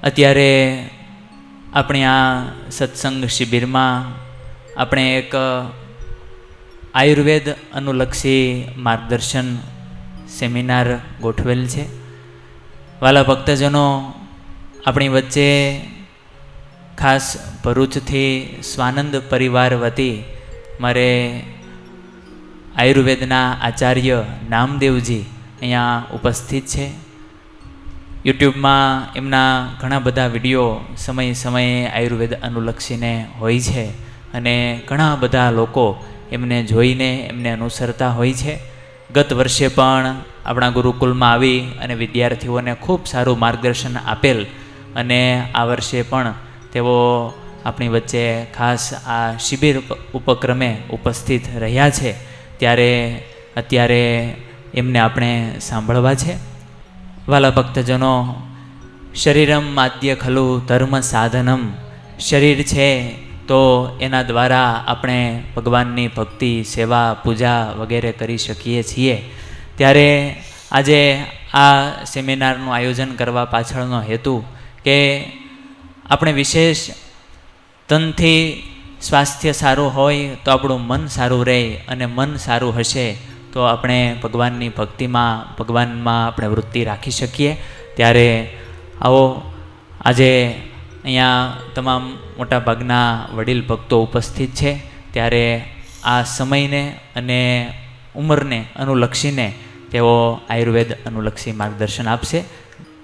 અત્યારે આપણી આ સત્સંગ શિબિરમાં આપણે એક આયુર્વેદ અનુલક્ષી માર્ગદર્શન સેમિનાર ગોઠવેલ છે. વાલા ભક્તજનો, આપણી વચ્ચે ખાસ ભરૂચથી સ્વાનંદ પરિવાર વતી મારે આયુર્વેદના આચાર્ય નામદેવજી અહીંયા ઉપસ્થિત છે. યુટ્યુબમાં એમના ઘણા બધા વિડીયો સમયે આયુર્વેદ અનુલક્ષીને હોય છે અને ઘણા બધા લોકો એમને જોઈને એમને અનુસરતા હોય છે. ગત વર્ષે પણ આપણા ગુરુકુલમાં આવી અને વિદ્યાર્થીઓને ખૂબ સારું માર્ગદર્શન આપેલ અને આ વર્ષે પણ તેઓ આપણી વચ્ચે ખાસ આ શિબિર ઉપક્રમે ઉપસ્થિત રહ્યા છે. ત્યારે અત્યારે એમને આપણે સાંભળવા છે. વાલા ભક્તજનો, શરીરમ માધ્ય ખલુ ધર્મ સાધનમ. શરીર છે તો એના દ્વારા આપણે ભગવાનની ભક્તિ, સેવા, પૂજા વગેરે કરી શકીએ છીએ. ત્યારે આજે આ સેમિનારનું આયોજન કરવા પાછળનો હેતુ કે આપણે વિશેષ તનથી સ્વાસ્થ્ય સારું હોય તો આપણું મન સારું રહે અને મન સારું હશે તો આપણે ભગવાનની ભક્તિમાં, ભગવાનમાં આપણે વૃત્તિ રાખી શકીએ. ત્યારે આવો, આજે અહીંયા તમામ મોટાભાગના વડીલ ભક્તો ઉપસ્થિત છે. ત્યારે આ સમયને અને ઉંમરને અનુલક્ષીને તેઓ આયુર્વેદ અનુલક્ષી માર્ગદર્શન આપશે.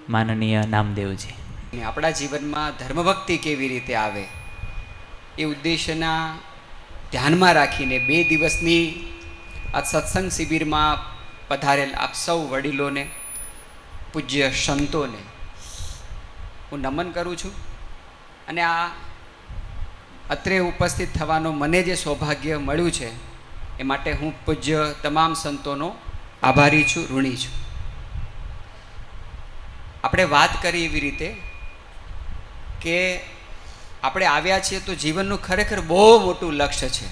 માનનીય નામદેવજી. આપણા જીવનમાં ધર્મભક્તિ કેવી રીતે આવે એ ઉદ્દેશના ધ્યાનમાં રાખીને 2 દિવસની આ સત્સંગ શિબિરમાં પધારેલ આપ સૌ વડીલોને, પૂજ્ય સંતોને હું નમન કરું છું. અને આ અત્રે ઉપસ્થિત થવાનો મને જે સૌભાગ્ય મળ્યું છે એ માટે હું પૂજ્ય તમામ સંતોનો આભારી છું, ઋણી છું. આપણે વાત કરી એવી રીતે કે આપણે આવ્યા છીએ તો જીવનનું ખરેખર બહુ મોટું લક્ષ્ય છે.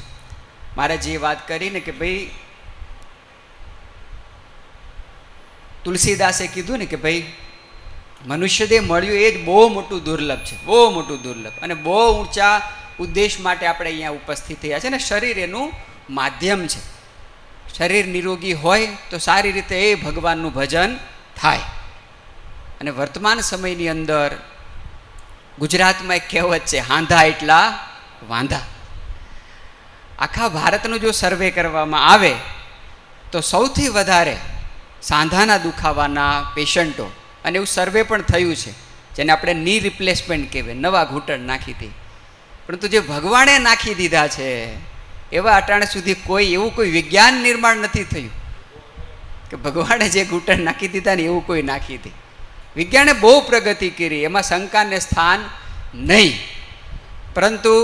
મારે જે વાત કરીને કે ભાઈ તુલસીદાસે કીધું ને કે ભાઈ મનુષ્ય દેહ મળ્યું એ જ બહુ મોટું દુર્લભ છે, બહુ મોટું દુર્લભ. અને બહુ ઊંચા ઉદ્દેશ માટે આપણે અહીંયા ઉપસ્થિત થયા છે. ને શરીર એનું માધ્યમ છે. શરીર નિરોગી હોય તો સારી રીતે એ ભગવાનનું ભજન થાય. અને વર્તમાન સમયની અંદર ગુજરાતમાં એક કહેવત છે, હાંધા એટલા વાંધા. આખા ભારતનું જો સર્વે કરવામાં આવે તો સૌથી વધારે સાંધાના દુખાવાના પેશન્ટો, અને એવું સર્વે પણ થયું છે, જેને આપણે ની રિપ્લેસમેન્ટ કહેવાય, નવા ઘૂંટણ નાખી દે. પરંતુ જે ભગવાને નાખી દીધા છે એવા અટાણે સુધી એવું કોઈ વિજ્ઞાન નિર્માણ નથી થયું કે ભગવાને જે ઘૂંટણ નાખી દીધા ને એવું કોઈ નાખી દે. વિજ્ઞાને બહુ પ્રગતિ કરી, એમાં શંકાને સ્થાન નહીં. પરંતુ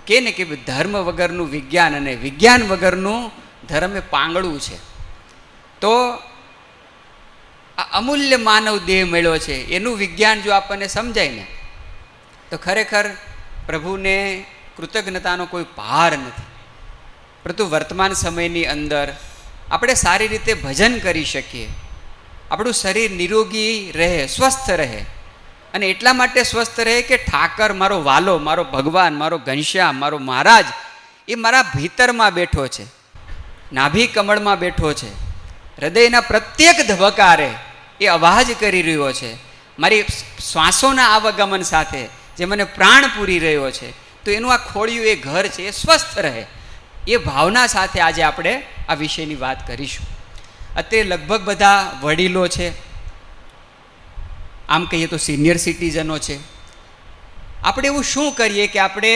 કહે ને કે ધર્મ વગરનું વિજ્ઞાન અને વિજ્ઞાન વગરનું ધર્મ એ પાંગળું છે. તો આ અમૂલ્ય માનવ દેહ મળ્યો છે, એનું વિજ્ઞાન જો આપણને સમજાય ને તો ખરેખર પ્રભુને કૃતજ્ઞતાનો કોઈ પાર નથી. પરંતુ વર્તમાન સમયની અંદર આપણે સારી રીતે ભજન કરી શકીએ, આપણું શરીર નિરોગી રહે, સ્વસ્થ રહે. અને એટલા માટે સ્વસ્થ રહે કે ઠાકર મારો વાલો, મારો ભગવાન, મારો ઘનશ્યામ, મારો મહારાજ એ મારા ભીતરમાં બેઠો છે, નાભી કમળમાં બેઠો છે. હૃદયના પ્રત્યેક ધબકારે એ અવાજ કરી રહ્યો છે. મારી શ્વાસોના આવગમન સાથે જે મને પ્રાણ પૂરી રહ્યો છે, તો એનું આ ખોળિયું એ ઘર છે, એ સ્વસ્થ રહે. એ ભાવના સાથે આજે આપણે આ વિષયની વાત કરીશું. અત્યારે લગભગ બધા વડીલો છે, આમ કહીએ તો સિનિયર સિટીઝનો છે. આપણે એવું શું કરીએ કે આપણે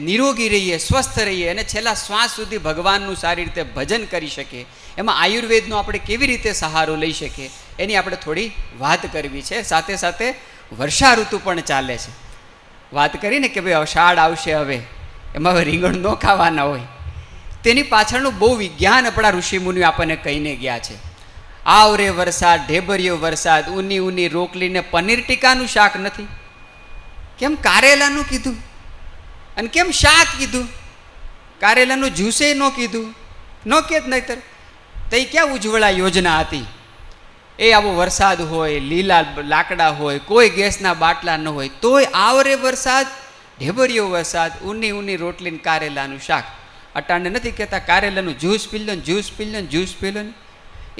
નિરોગી રહીએ, સ્વસ્થ રહીએ અને છેલ્લા શ્વાસ સુધી ભગવાનનું સારી રીતે ભજન કરી શકીએ. એમાં આયુર્વેદનો આપણે કેવી રીતે સહારો લઈ શકીએ એની આપણે થોડી વાત કરવી છે. સાથે સાથે વર્ષા ઋતુ પણ ચાલે છે. વાત કરીને કે ભાઈ અષાઢ આવશે, હવે એમાં હવે રીંગણ ન ખાવાના હોય, તેની પાછળનું બહુ વિજ્ઞાન આપણા ઋષિમુનિઓ આપણને કહીને ગયા છે. આવરે વરસાદ, ઢેબરિયો વરસાદ, ઊની ઊની રોકલીને પનીર ટીકાનું શાક નથી, કેમ કારેલાનું કીધું અને કેમ શાક કીધું? કારેલાનું જ્યુસે ન કીધું, ન કે જ નહીતર તો એ ક્યાં ઉજ્જવળા યોજના હતી? એ આવો વરસાદ હોય, લીલા લાકડા હોય, કોઈ ગેસના બાટલા ન હોય, તોય આવરે વરસાદ, ઢેબરિયો વરસાદ, ઊની રોટલી ને કારેલાનું શાક. અટાણે નથી કહેતા કારેલાનું જ્યુસ પી લો ને, જ્યુસ પી લો ને, જ્યુસ પી લો ને.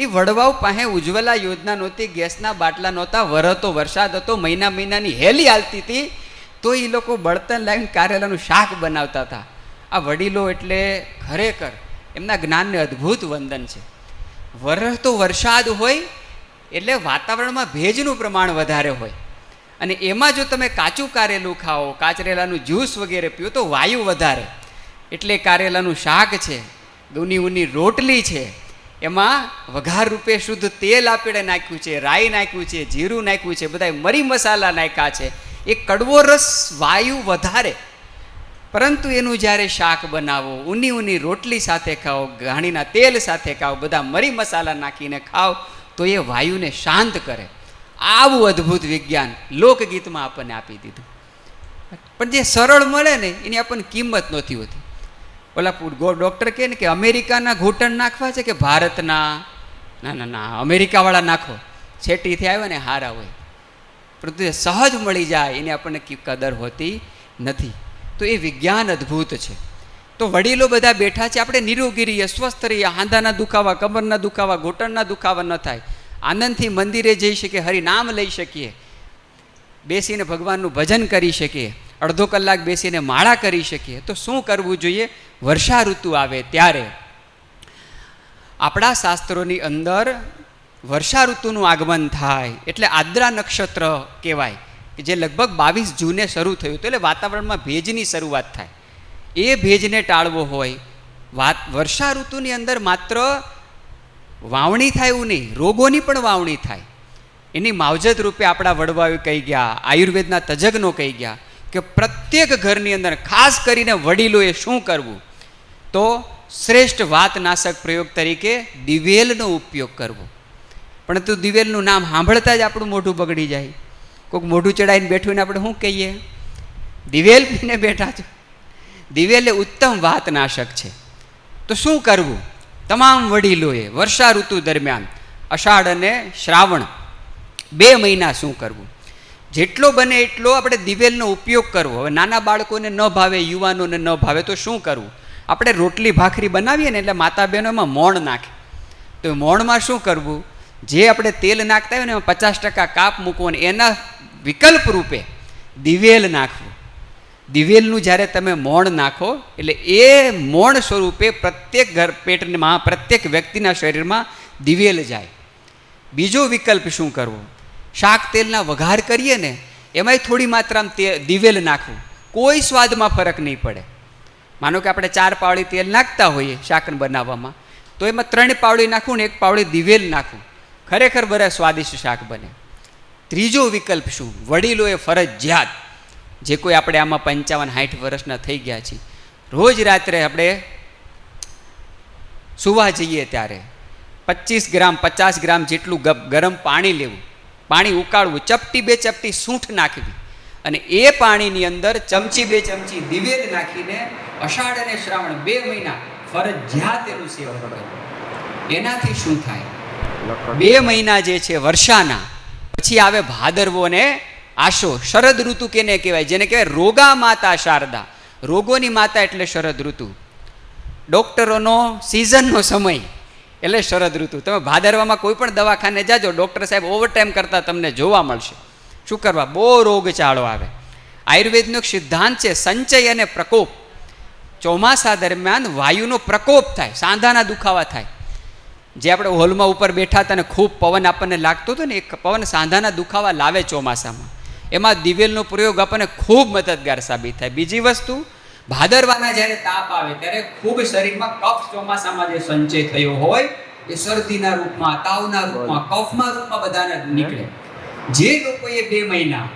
એ વડવાઓ પાસે ઉજ્જવલા યોજના નહોતી, ગેસના બાટલા નહોતા, વરહતો વરસાદ હતો, મહિનાની હેલી હાલતી હતી, તો એ લોકો બળતણ લાવીને કારેલાનું શાક બનાવતા હતા. આ વડીલો એટલે ખરેખર એમના જ્ઞાનને અદ્ભુત વંદન છે. વરહતો વરસાદ હોય એટલે વાતાવરણમાં ભેજનું પ્રમાણ વધારે હોય, અને એમાં જો તમે કાચું કારેલું ખાઓ, કાચરેલાનું જ્યુસ વગેરે પીઓ તો વાયુ વધારે. એટલે કારેલાનું શાક છે, ઊની રોટલી છે, એમાં વઘાર રૂપે શુદ્ધ તેલ આપણે નાખ્યું છે, રાઈ નાખ્યું છે, જીરું નાખ્યું છે, બધા મરી મસાલા નાખ્યા છે. એ કડવો રસ વાયુ વધારે, પરંતુ એનું જ્યારે શાક બનાવો, ઊની રોટલી સાથે ખાઓ, ઘાણીના તેલ સાથે ખાઓ, બધા મરી મસાલા નાખીને ખાઓ તો એ વાયુને શાંત કરે. આવું અદ્ભુત વિજ્ઞાન લોકગીતમાં આપણને આપી દીધું. પણ જે સરળ મળે ને એની આપણને કિંમત નહોતી હોતી. ઓલા ડૉક્ટર કહે ને કે અમેરિકાના ઘૂંટણ નાખવા છે કે ભારતના? ના, અમેરિકાવાળા નાખો, છેટીથી આવ્યા ને હારા હોય. પરંતુ એ સહજ મળી જાય એની આપણને કદર હોતી નથી. તો એ વિજ્ઞાન અદ્ભુત છે. તો વડીલો બધા બેઠા છે, આપણે નિરોગી રહીએ, સ્વસ્થ રહીએ, હાંધાના દુખાવા, કમરના દુખાવા, ઘૂંટણના દુખાવા ન થાય, આનંદથી મંદિરે જઈ શકીએ, હરિનામ લઈ શકીએ, બેસીને ભગવાનનું ભજન કરી શકીએ, અડધો કલાક બેસીને માળા કરી શકીએ. તો શું કરવું જોઈએ? વર્ષા ઋતુ આવે ત્યારે આપણા શાસ્ત્રોની અંદર વર્ષા ઋતુનું આગમન થાય એટલે આદ્રા નક્ષત્ર કહેવાય, કે જે લગભગ 22 જૂને શરૂ થયું હતું. એટલે વાતાવરણમાં ભેજની શરૂઆત થાય. એ ભેજને ટાળવો હોય, વર્ષા ઋતુની અંદર માત્ર વાવણી થાય એવું નહીં, રોગોની પણ વાવણી થાય. એની માવજત રૂપે આપણા વડવાઓ કહી ગયા, આયુર્વેદના તજજ્ઞો કહી ગયા કે પ્રત્યેક ઘરની અંદર ખાસ કરીને વડીલોએ શું કરવું? તો શ્રેષ્ઠ વાતનાશક પ્રયોગ તરીકે દિવેલનો ઉપયોગ કરવો. પરંતુ દિવેલનું નામ સાંભળતા જ આપણું મોઢું બગડી જાય. કોઈક મોઢું ચડાવીને બેઠું ને આપણે શું કહીએ? દિવેલ પીને બેઠા છો. દિવેલ એ ઉત્તમ વાતનાશક છે. તો શું કરવું? તમામ વડીલોએ વર્ષા ઋતુ દરમિયાન અષાઢ અને શ્રાવણ 2 મહિના શું કરવું? જેટલો બને એટલો આપણે દિવેલનો ઉપયોગ કરવો. હવે નાના બાળકોને ન ભાવે, યુવાનોને ન ભાવે તો શું કરવું? આપણે રોટલી ભાખરી બનાવીએ ને એટલે માતા બહેનો એમાં મોણ નાખે. તો મોણમાં શું કરવું? જે આપણે તેલ નાખતા હોય ને એમાં 50% કાપ મૂકવો અને એના વિકલ્પ રૂપે દિવેલ નાખવું. દિવેલનું જ્યારે તમે મોણ નાખો એટલે એ મોણ સ્વરૂપે પ્રત્યેક પેટમાં, પ્રત્યેક વ્યક્તિના શરીરમાં દિવેલ જાય. બીજો વિકલ્પ શું કરવો? શાક તેલના વઘાર કરીએ ને એમાંય થોડી માત્રામાં દિવેલ નાખવું. કોઈ સ્વાદમાં ફરક નહીં પડે. માનો કે આપણે 4 પાવડી તેલ નાખતા હોઈએ શાક બનાવવામાં, તો એમાં 3 પાવડી નાખવું ને 1 પાવડી દિવેલ નાખવું. ખરેખર બધા સ્વાદિષ્ટ શાક બને. ત્રીજો વિકલ્પ શું? વડીલોએ ફરજિયાત, જે કોઈ આપણે આમાં 55-60 વર્ષના થઈ ગયા છીએ, રોજ રાત્રે આપણે સુવા જઈએ ત્યારે 25 ગ્રામ 50 ગ્રામ જેટલું ગરમ પાણી લેવું, પાણી ઉકાળવું, ચપટી 2 ચપટી સૂંઠ નાખવી, અને એ પાણીની અંદર ચમચી 2 ચમચી દિવેલ નાખીને અષાઢ અને શ્રાવણ 2 મહિના ફરજિયાત એનું સેવન કરવું. એનાથી શું થાય? 2 મહિના જે છે વર્ષાના, પછી આવે ભાદરવો ને આશો. શરદ ઋતુ કેને કહેવાય? જેને કહેવાય રોગા માતા શારદા. રોગોની માતા એટલે શરદ ઋતુ. ડૉક્ટરોનો સિઝનનો સમય એટલે શરદ ઋતુ. તમે ભાદરવામાં કોઈ પણ દવાખાને જાજો, ડૉક્ટર સાહેબ ઓવરટાઈમ કરતા તમને જોવા મળશે. શું કરવા? બહુ રોગચાળો આવે. આયુર્વેદનો એક સિદ્ધાંત છે સંચય અને પ્રકોપ. ચોમાસા દરમિયાન વાયુનો પ્રકોપ થાય, સાંધાના દુખાવા થાય. જે આપણે હોલમાં ઉપર બેઠા હતા ને ખૂબ પવન આપણને લાગતો હતો ને, એ પવન સાંધાના દુખાવા લાવે ચોમાસામાં. એમાં દિવેલનો પ્રયોગ આપણને ખૂબ મદદગાર સાબિત થાય. બીજી વસ્તુ, ભાદરવાના જ્યારે તાપ આવે ત્યારે ખૂબ શરીરમાં કફ ચોમાસામાં જે સંચય થયો હોય એ શરદીના રૂપમાં, તાવના રૂપમાં, કફના રૂપમાં બધાને નીકળે. જે લોકોએ 2 મહિના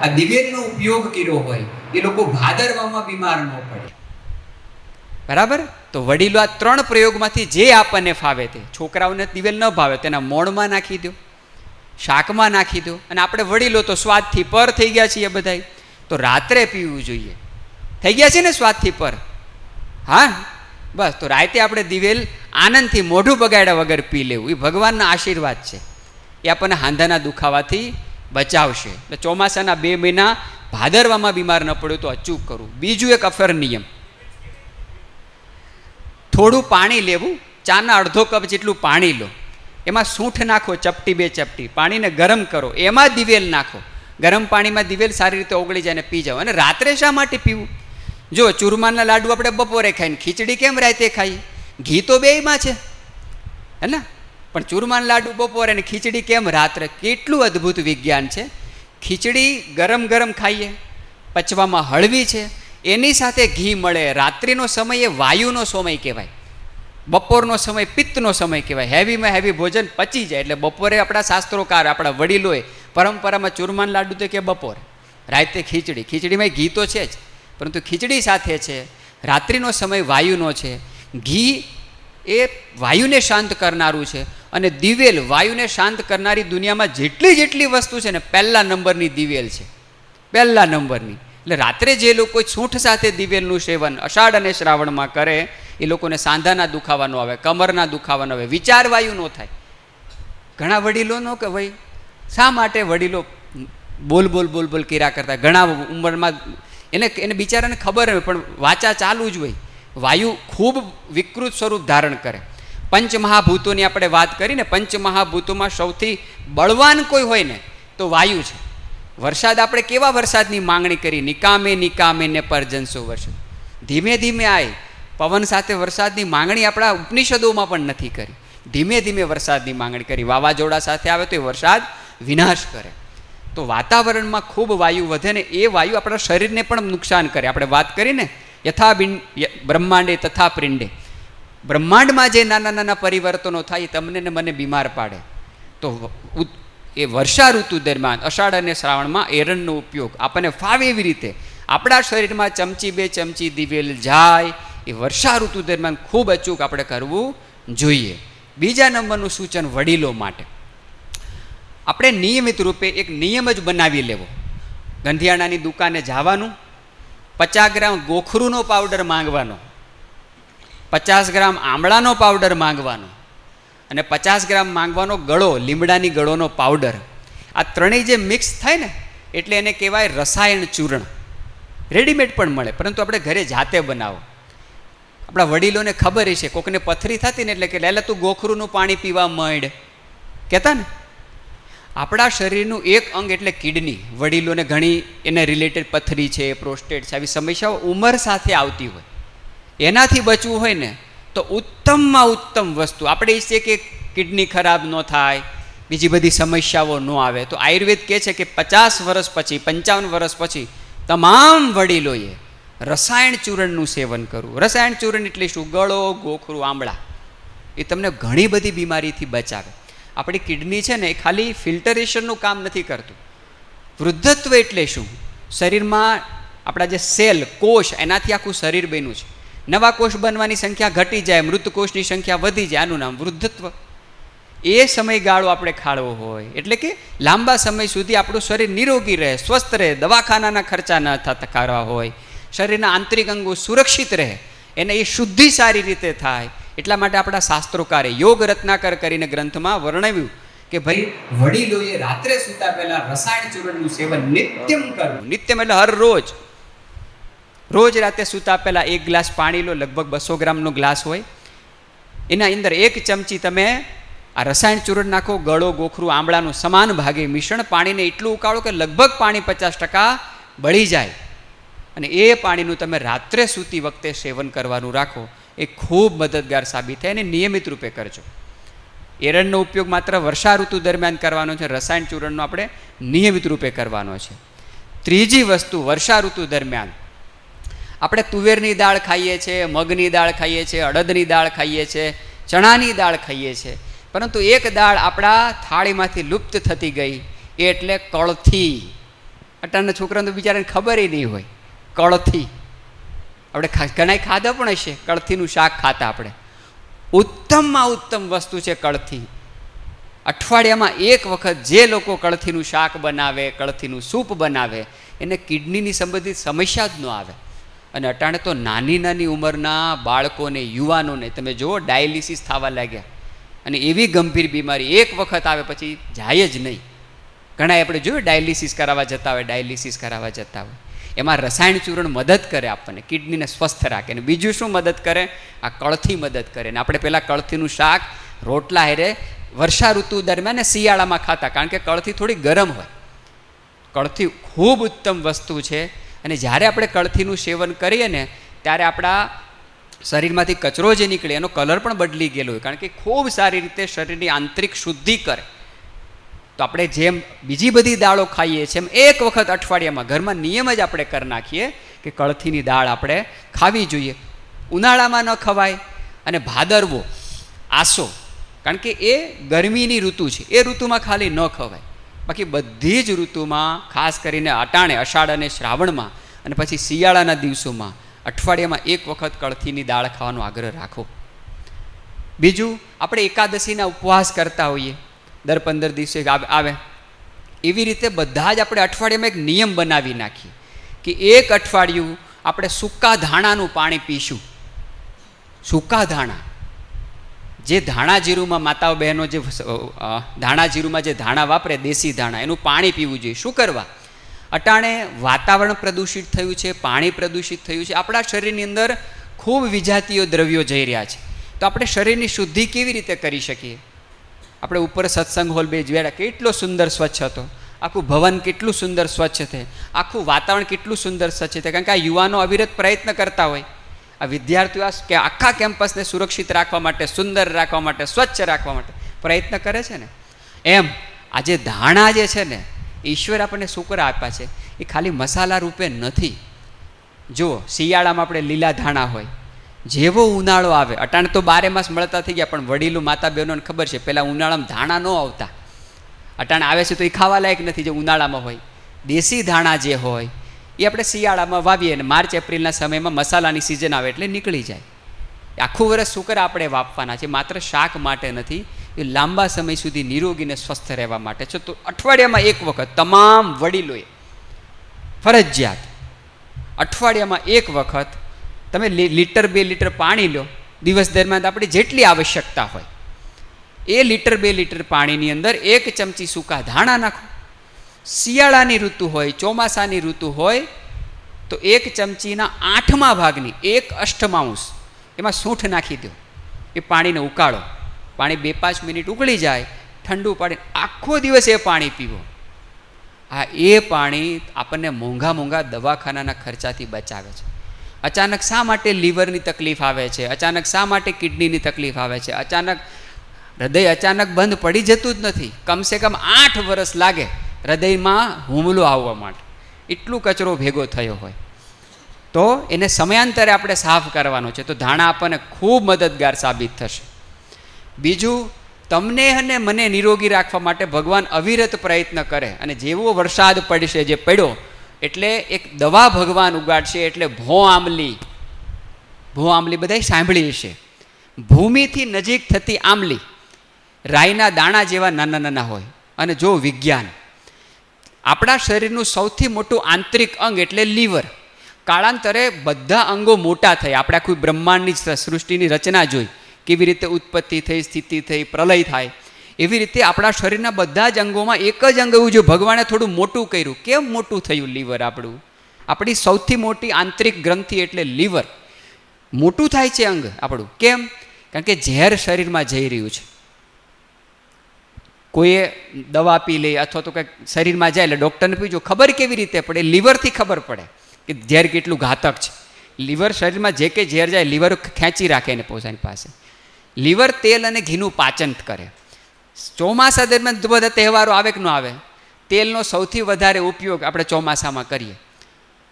આ દિવેલનો ઉપયોગ કર્યો હોય એ લોકો ભાદરવામાં બીમાર ન પડે. બરાબર? તો વડીલો આ 3 પ્રયોગમાંથી જે આપણને ફાવે તે. છોકરાઓને દિવેલ ન ભાવે તેના મોણમાં નાખી દો, શાકમાં નાખી દો. અને આપણે વડીલો તો સ્વાદથી પર થઈ ગયા છીએ બધા, તો રાત્રે પીવું જોઈએ. થઈ ગયા છે ને સ્વાદથી પર? હા, બસ. તો રાતે આપણે દિવેલ આનંદથી મોઢું બગાડ્યા વગર પી લેવું. એ ભગવાનના આશીર્વાદ છે. એ આપણને હાંધાના દુખાવાથી બચાવશે. એટલે ચોમાસાના 2 મહિના ભાદરવામાં બીમાર ન પડ્યો તો અચૂક કરવું. બીજું એક અફર નિયમ, થોડું પાણી લેવું, ચાના અડધો કપ જેટલું પાણી લો, એમાં સૂંઠ નાખો, ચપટી 2 ચપટી, પાણીને ગરમ કરો, એમાં દિવેલ નાખો, ગરમ પાણીમાં દિવેલ સારી રીતે ઓગળી જાય અને પી જાઓ. અને રાત્રે શા માટે પીવું? જો ચૂરમાના લાડુ આપણે બપોરે ખાઈને ખીચડી કેમ રાતે ખાઈએ? ઘી તો બેયમાં છે હે ને, પણ ચૂરમાના લાડુ બપોરે ને ખીચડી કેમ રાત્રે? કેટલું અદ્ભુત વિજ્ઞાન છે. ખીચડી ગરમ ગરમ ખાઈએ, પચવામાં હળવી છે, એની સાથે ઘી મળે. રાત્રિનો સમય એ વાયુનો સમય કહેવાય, બપોરનો સમય પિત્તનો સમય કહેવાય. હેવીમાં હેવી ભોજન પચી જાય. એટલે બપોરે આપણા શાસ્ત્રોકાર, આપણા વડીલોએ પરંપરામાં ચૂરમાન લાડુ તો કે બપોરે, રાતે ખીચડી. ખીચડીમાં ઘી તો છે જ, પરંતુ ખીચડી સાથે છે. રાત્રિનો સમય વાયુનો છે. ઘી એ વાયુને શાંત કરનારું છે, અને દિવેલ વાયુને શાંત કરનારી દુનિયામાં જેટલી વસ્તુ છે ને, પહેલા નંબરની દિવેલ છે, પહેલા નંબરની. એટલે રાત્રે જે લોકો સૂંઠ સાથે દિવેલનું સેવન અષાઢ અને શ્રાવણમાં કરે, એ લોકોને સાંધાના દુખાવાનો આવે, કમરના દુખાવાનો આવે, વિચાર વાયુ નો થાય. ઘણા વડીલોનો કે ભાઈ શા માટે વડીલો બોલ બોલ કર્યા કરતા, ઘણા ઉંમરમાં એને બિચારાને ખબર હોય, પણ વાચા ચાલુ જ હોય. વાયુ ખૂબ વિકૃત સ્વરૂપ ધારણ કરે. પંચમહાભૂતોની આપણે વાત કરીને, પંચમહાભૂતોમાં સૌથી બળવાન કોઈ હોય ને તો વાયુ છે. વરસાદ આપણે કેવા વરસાદની માંગણી કરી, નિકામે ને પરજનસો વરસાદ, ધીમે ધીમે આય. પવન સાથે વરસાદની માંગણી આપણા ઉપનિષદોમાં પણ નથી કરી. ધીમે ધીમે વરસાદની માંગણી કરી. વાવાઝોડા સાથે આવે તો એ વરસાદ વિનાશ કરે. તો વાતાવરણમાં ખૂબ વાયુ વધે ને એ વાયુ આપણા શરીરને પણ નુકસાન કરે. આપણે વાત કરીને યથા બ્રહ્માંડે તથા પિંડે, બ્રહ્માંડમાં જે નાના પરિવર્તનો થાય એ તમને ને મને બીમાર પાડે. તો એ વર્ષા ઋતુ દરમિયાન અષાઢ અને શ્રાવણમાં એરણનો ઉપયોગ આપણને ફાવે એવી રીતે આપણા શરીરમાં ચમચી 2 ચમચી દિવેલ જાય એ વર્ષા ઋતુ દરમિયાન ખૂબ અચૂક આપણે કરવું જોઈએ. બીજા નંબરનું સૂચન વડીલો માટે, આપણે નિયમિત રૂપે એક નિયમ જ બનાવી લેવો. ગંધિયાણાની દુકાને જવાનું, 50 ગ્રામ ગોખરૂનો પાવડર માંગવાનો, 50 ગ્રામ આમળાનો પાવડર માંગવાનો, અને 50 ગ્રામ માંગવાનો ગળો, લીમડાની ગળોનો પાવડર. આ ત્રણેય જે મિક્સ થાય ને એટલે એને કહેવાય રસાયણ ચૂર્ણ. રેડીમેડ પણ મળે, પરંતુ આપણે ઘરે જાતે બનાવો. આપણા વડીલોને ખબર છે, કોકને પથરી થતી ને એટલે કે લેલા તું ગોખરૂનું પાણી પીવા માંડ કહેતા ને. આપણા શરીરનું એક અંગ એટલે કિડની, વડીલોને ઘણી એને રિલેટેડ પથરી છે, પ્રોસ્ટેટ છે, આવી સમસ્યાઓ ઉંમર સાથે આવતી હોય. એનાથી બચવું હોય ને તો ઉત્તમમાં ઉત્તમ વસ્તુ આપણે ઈચ્છીએ કે કિડની ખરાબ ન થાય, બીજી બધી સમસ્યાઓ ન આવે, તો આયુર્વેદ કહે છે કે 50 વર્ષ પછી, 55 વર્ષ પછી તમામ વડીલોએ રસાયણ ચૂર્ણનું સેવન કરવું. રસાયણ ચૂર્ણ એટલે શું? ગળો, ગોખરું, આમળા. એ તમને ઘણી બધી બીમારીથી બચાવે. આપણી કિડની છે ને એ ખાલી ફિલ્ટરેશનનું કામ નથી કરતું. વૃદ્ધત્વ એટલે શું? શરીરમાં આપણા જે સેલ, કોષ, એનાથી આખું શરીર બન્યું છે. નવા કોષ બનવાની સંખ્યા ઘટી જાય, મૃત કોષની સંખ્યા વધી જાય, આનું નામ વૃદ્ધત્વ. એ સમયગાળો આપણે ખાળવો હોય, એટલે કે લાંબા સમય સુધી આપણું શરીર નિરોગી રહે, સ્વસ્થ રહે, દવાખાનાના ખર્ચા ન થતા કરવા હોય, શરીરના આંતરિક અંગો સુરક્ષિત રહે, એને એ શુદ્ધિ સારી રીતે થાય. એટલા માટે આપણા શાસ્ત્રોકારે યોગ રત્નાકર કરીને ગ્રંથમાં વર્ણવ્યું કે ભાઈ વડીલોએ રાત્રે સૂતા પહેલા રસાયણ ચૂર્ણનું સેવન નિત્યમ કરવું. નિત્યમ એટલે હર રોજ. રોજ રાતે સૂતા પહેલાં 1 ગ્લાસ પાણી લો, લગભગ 200 ગ્રામનો ગ્લાસ હોય, એના અંદર 1 ચમચી તમે આ રસાયણ ચૂર્ણ નાખો. ગળો, ગોખરું, આમળાનું સમાન ભાગે મિશ્રણ, પાણીને એટલું ઉકાળો કે લગભગ પાણી 50% બળી જાય, અને એ પાણીનું તમે રાત્રે સૂતી વખતે સેવન કરવાનું રાખો. એ ખૂબ મદદગાર સાબિત થાય, અને નિયમિત રૂપે કરજો. એરણનો ઉપયોગ માત્ર વર્ષા ઋતુ દરમિયાન કરવાનો છે, રસાયણ ચૂર્ણનો આપણે નિયમિત રૂપે કરવાનો છે. ત્રીજી વસ્તુ, વર્ષા ઋતુ દરમિયાન આપણે તુવેરની દાળ ખાઈએ છીએ, મગની દાળ ખાઈએ છીએ, અડદની દાળ ખાઈએ છીએ, ચણાની દાળ ખાઈએ છીએ, પરંતુ એક દાળ આપણા થાળીમાંથી લુપ્ત થતી ગઈ, એ એટલે કળથી. અટાણના છોકરાને તો બિચારાને ખબર નહીં હોય કળથી. આપણે ઘણા ખાધા પણ હશે, કળથીનું શાક ખાતા આપણે. ઉત્તમમાં ઉત્તમ વસ્તુ છે કળથી. અઠવાડિયામાં 1 વખત જે લોકો કળથીનું શાક બનાવે, કળથીનું સૂપ બનાવે, એને કિડનીની સંબંધિત સમસ્યા જ ન આવે. અને અટાણે તો નાની ઉંમરના બાળકોને, યુવાનોને તમે જુઓ ડાયાલિસિસ થવા લાગ્યા. અને એવી ગંભીર બીમારી એક વખત આવે પછી જાય જ નહીં. ઘણા આપણે જોયું ડાયાલિસિસ કરાવવા જતા હોય એમાં રસાયણ ચૂર્ણ મદદ કરે આપણને, કિડનીને સ્વસ્થ રાખે. અને બીજું શું મદદ કરે? આ કળથી મદદ કરે. ને આપણે પહેલાં કળથીનું શાક રોટલા હેરે વર્ષા ઋતુ દરમિયાન ને શિયાળામાં ખાતા, કારણ કે કળથી થોડી ગરમ હોય. કળથી ખૂબ ઉત્તમ વસ્તુ છે. અને જ્યારે આપણે કળથીનું સેવન કરીએ ને ત્યારે આપણા શરીરમાંથી કચરો જે નીકળે એનો કલર પણ બદલી ગયેલો હોય, કારણ કે ખૂબ સારી રીતે શરીરની આંતરિક શુદ્ધિ કરે. તો આપણે જેમ બીજી બધી દાળો ખાઈએ છીએ એમ એક વખત અઠવાડિયામાં ઘરમાં નિયમ જ આપણે કરી નાખીએ કે કળથીની દાળ આપણે ખાવી જોઈએ. ઉનાળામાં ન ખવાય અને ભાદરવો, આસો, કારણ કે એ ગરમીની ઋતુ છે, એ ઋતુમાં ખાલી ન ખવાય. બાકી બધી જ ઋતુમાં, ખાસ કરીને અટાણે અષાઢ અને શ્રાવણમાં અને પછી શિયાળાના દિવસોમાં અઠવાડિયામાં એક વખત કળથીની દાળ ખાવાનો આગ્રહ રાખો. બીજું, આપણે એકાદશીના ઉપવાસ કરતા હોઈએ, દર 15 દિવસે આવે. એવી રીતે બધા જ આપણે અઠવાડિયામાં એક નિયમ બનાવી નાખીએ કે એક અઠવાડિયું આપણે સૂકા ધાણાનું પાણી પીશું. સૂકા ધાણા, જે ધાણા જીરુંમાં માતાઓ બહેનો જે ધાણા જીરુંમાં જે ધાણા વાપરે, દેશી ધાણા, એનું પાણી પીવું જોઈએ. શું કરવા? અટાણે વાતાવરણ પ્રદૂષિત થયું છે, પાણી પ્રદૂષિત થયું છે, આપણા શરીરની અંદર ખૂબ વિજાતીય દ્રવ્યો જઈ રહ્યા છે. તો આપણે શરીરની શુદ્ધિ કેવી રીતે કરી શકીએ? આપણે ઉપર સત્સંગ હોલ બે જોયા, કેટલો સુંદર સ્વચ્છ હતો, આખું ભવન કેટલું સુંદર સ્વચ્છ છે, આખું વાતાવરણ કેટલું સુંદર સ્વચ્છ છે. કારણ કે આ યુવાનો અવિરત પ્રયત્ન કરતા હોય, આ વિદ્યાર્થીઓ કે આખા કેમ્પસને સુરક્ષિત રાખવા માટે, સુંદર રાખવા માટે, સ્વચ્છ રાખવા માટે પ્રયત્ન કરે છે ને. એમ આજે ધાણા જે છે ને, ઈશ્વર આપણને શુક્ર આપ્યા છે, એ ખાલી મસાલા રૂપે નથી. જુઓ, શિયાળામાં આપણે લીલા ધાણા હોય, જેવો ઉનાળો આવે, અટાણે તો 12 માસ મળતા થઈ ગયા, પણ વડીલું માતા બહેનોને ખબર છે પહેલાં ઉનાળામાં ધાણા ન આવતા, અટાણે આવે છે તો એ ખાવા લાયક નથી જે ઉનાળામાં હોય. દેશી ધાણા જે હોય એ આપણે શિયાળામાં વાવીએ અને માર્ચ એપ્રિલના સમયમાં મસાલાની સિઝન આવે એટલે નીકળી જાય. આખું વર્ષ શુકર આપણે વાપવાના છે, માત્ર શાક માટે નથી, એ લાંબા સમય સુધી નિરોગીને સ્વસ્થ રહેવા માટે છે. તો અઠવાડિયામાં એક વખત તમામ વડીલોએ ફરજિયાત અઠવાડિયામાં એક વખત તમે 1 લીટર 2 લીટર પાણી લો દિવસ દરમિયાન, આપણી જેટલી આવશ્યકતા હોય એ 1 લીટર 2 લીટર પાણીની અંદર 1 ચમચી સૂકા ધાણા નાખો. શિયાળાની ઋતુ હોય, ચોમાસાની ઋતુ હોય તો 1 ચમચીના 8મા ભાગની 1/8 એમાં સૂંઠ નાખી દો. એ પાણીને ઉકાળો, પાણી 2-5 મિનિટ ઉકળી જાય, ઠંડુ પાણી આખો દિવસ એ પાણી પીવો. હા, એ પાણી આપણને મોંઘા દવાખાનાના ખર્ચાથી બચાવે છે. અચાનક શા માટે લીવરની તકલીફ આવે છે, અચાનક શા માટે કિડનીની તકલીફ આવે છે, અચાનક હૃદય અચાનક બંધ પડી જતું જ નથી. કમસે કમ 8 વર્ષ લાગે હૃદયમાં હુમલો આવવા માટે, એટલું કચરો ભેગો થયો હોય. તો એને સમયાંતરે આપણે સાફ કરવાનો છે. તો ધાણા આપણને ખૂબ મદદગાર સાબિત થશે. બીજું, તમને અને મને નિરોગી રાખવા માટે ભગવાન અવિરત પ્રયત્ન કરે, અને જેવો વરસાદ પડશે, જે પડ્યો એટલે એક દવા ભગવાન ઉગાડશે, એટલે ભો આંબલી બધાય સાંભળી હશે. ભૂમિથી નજીક થતી આંબલી રાઈના દાણા જેવા નાના નાના હોય. અને જો વિજ્ઞાન, આપણા શરીરનું સૌથી મોટું આંતરિક અંગ એટલે લીવર, કાળાંતરે બધા અંગો મોટા થયા. આપણે આખું બ્રહ્માંડની સૃષ્ટિની રચના જોઈ, કેવી રીતે ઉત્પત્તિ થઈ, સ્થિતિ થઈ, પ્રલય થાય. એવી રીતે આપણા શરીરના બધા જ અંગોમાં એક જ અંગ એવું જો ભગવાને થોડું મોટું કર્યું. કેમ મોટું થયું લીવર આપણું? આપણી સૌથી મોટી આંતરિક ગ્રંથિ એટલે લીવર. મોટું થાય છે અંગ આપણું. કેમ? કારણ કે ઝેર શરીરમાં જઈ રહ્યું છે. કોઈએ દવા પી લે અથવા તો કંઈક શરીરમાં જાય એટલે ડૉક્ટરને પૂછો, ખબર કેવી રીતે પડે? લીવરથી ખબર પડે કે ઝેર કેટલું ઘાતક છે. લીવર શરીરમાં જે કંઈ ઝેર જાય, લીવર ખેંચી રાખે એને પોતાની પાસે. લીવર તેલ અને ઘીનું પાચન કરે. ચોમાસા દરમિયાન બધા તહેવારો આવે કે ન આવે, તેલનો સૌથી વધારે ઉપયોગ આપણે ચોમાસામાં કરીએ.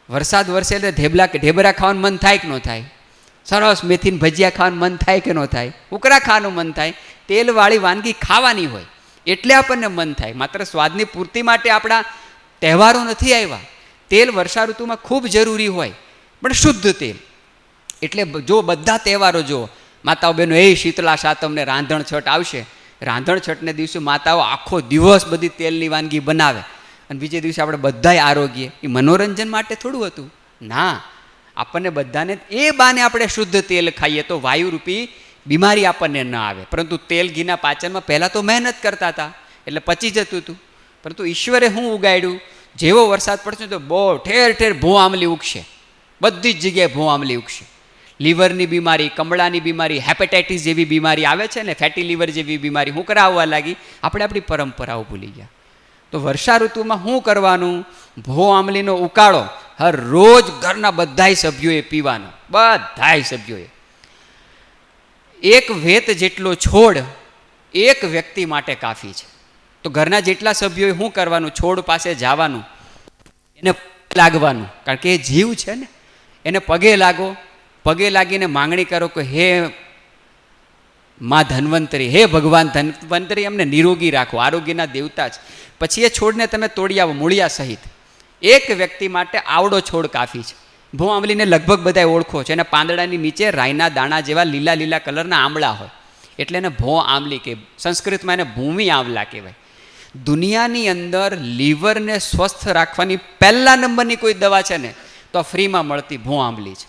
વરસાદ વરસે એટલે ઢેબરા ખાવાનું મન થાય કે ન થાય? સરસ મેથીને ભજીયા ખાવાનું મન થાય કે ન થાય? ઉકરા ખાવાનું મન થાય. તેલવાળી વાનગી ખાવાની હોય એટલે આપણને મન થાય. માત્ર સ્વાદની પૂર્તિ માટે આપણા તહેવારો નથી આવ્યા. તેલ વર્ષા ઋતુમાં ખૂબ જરૂરી હોય, પણ શુદ્ધ તેલ. એટલે જો બધા તહેવારો જો માતાઓ બહેનો, એ શીતળા સાતમને રાંધણ છઠ આવશે, રાંધણ છઠને દિવસે માતાઓ આખો દિવસ બધી તેલની વાનગી બનાવે, અને બીજે દિવસે આપણે બધાય આરોગ્ય. એ મનોરંજન માટે થોડું હતું? ના, આપણને બધાને એ બાને આપણે શુદ્ધ તેલ ખાઈએ તો વાયુરૂપી બીમારી આપણને ન આવે. પરંતુ તેલ ઘીના પાચનમાં પહેલાં તો મહેનત કરતા હતા એટલે પચી જતું હતું. પરંતુ ઈશ્વરે શું ઉગાડ્યું, જેવો વરસાદ પડશે તો બહુ ઠેર ઠેર ભૂ આંબલી ઉગશે, બધી જ જગ્યાએ ભૂ આંબલી ઉગશે. લીવરની બીમારી, કમળાની બીમારી, હેપેટાઇટિસ જેવી બીમારી આવે છે ને, ફેટી લીવર જેવી બીમારી શું કરાવવા લાગી? આપણે આપણી પરંપરાઓ ભૂલી ગયા. તો વર્ષા ઋતુમાં શું કરવાનું? ભો આંબલીનો ઉકાળો હર રોજ ઘરના બધાય સભ્યોએ પીવાનો, બધાય સભ્યોએ. એક વેત જેટલો છોડ એક વ્યક્તિ માટે કાફી છે. તો ઘરના જેટલા સભ્યોએ શું કરવાનું? છોડ પાસે જવાનું, એને લાગવાનું, કારણ કે એ જીવ છે ને, એને પગે લાગો, પગે લાગીને માંગણી કરો કે હે માં ધન્વંતરી, હે ભગવાન ધન્વંતરી, અમને નિરોગી રાખો, આરોગ્યના દેવતા છે. પછી એ છોડને તમે તોડી આવો મૂળિયા સહિત. એક વ્યક્તિ માટે આવડો છોડ કાફી છે. ભો આંબલીને લગભગ બધા ઓળખો છે. એના પાંદડાની નીચે રાઈના દાણા જેવા લીલા લીલા કલરના આંબળા હોય એટલે એને ભો આંબલી કે, સંસ્કૃતમાં એને ભૂમિ આંબલા કહેવાય. દુનિયાની અંદર લીવરને સ્વસ્થ રાખવાની પહેલા નંબરની કોઈ દવા છે ને તો ફ્રીમાં મળતી ભો આંબલી છે.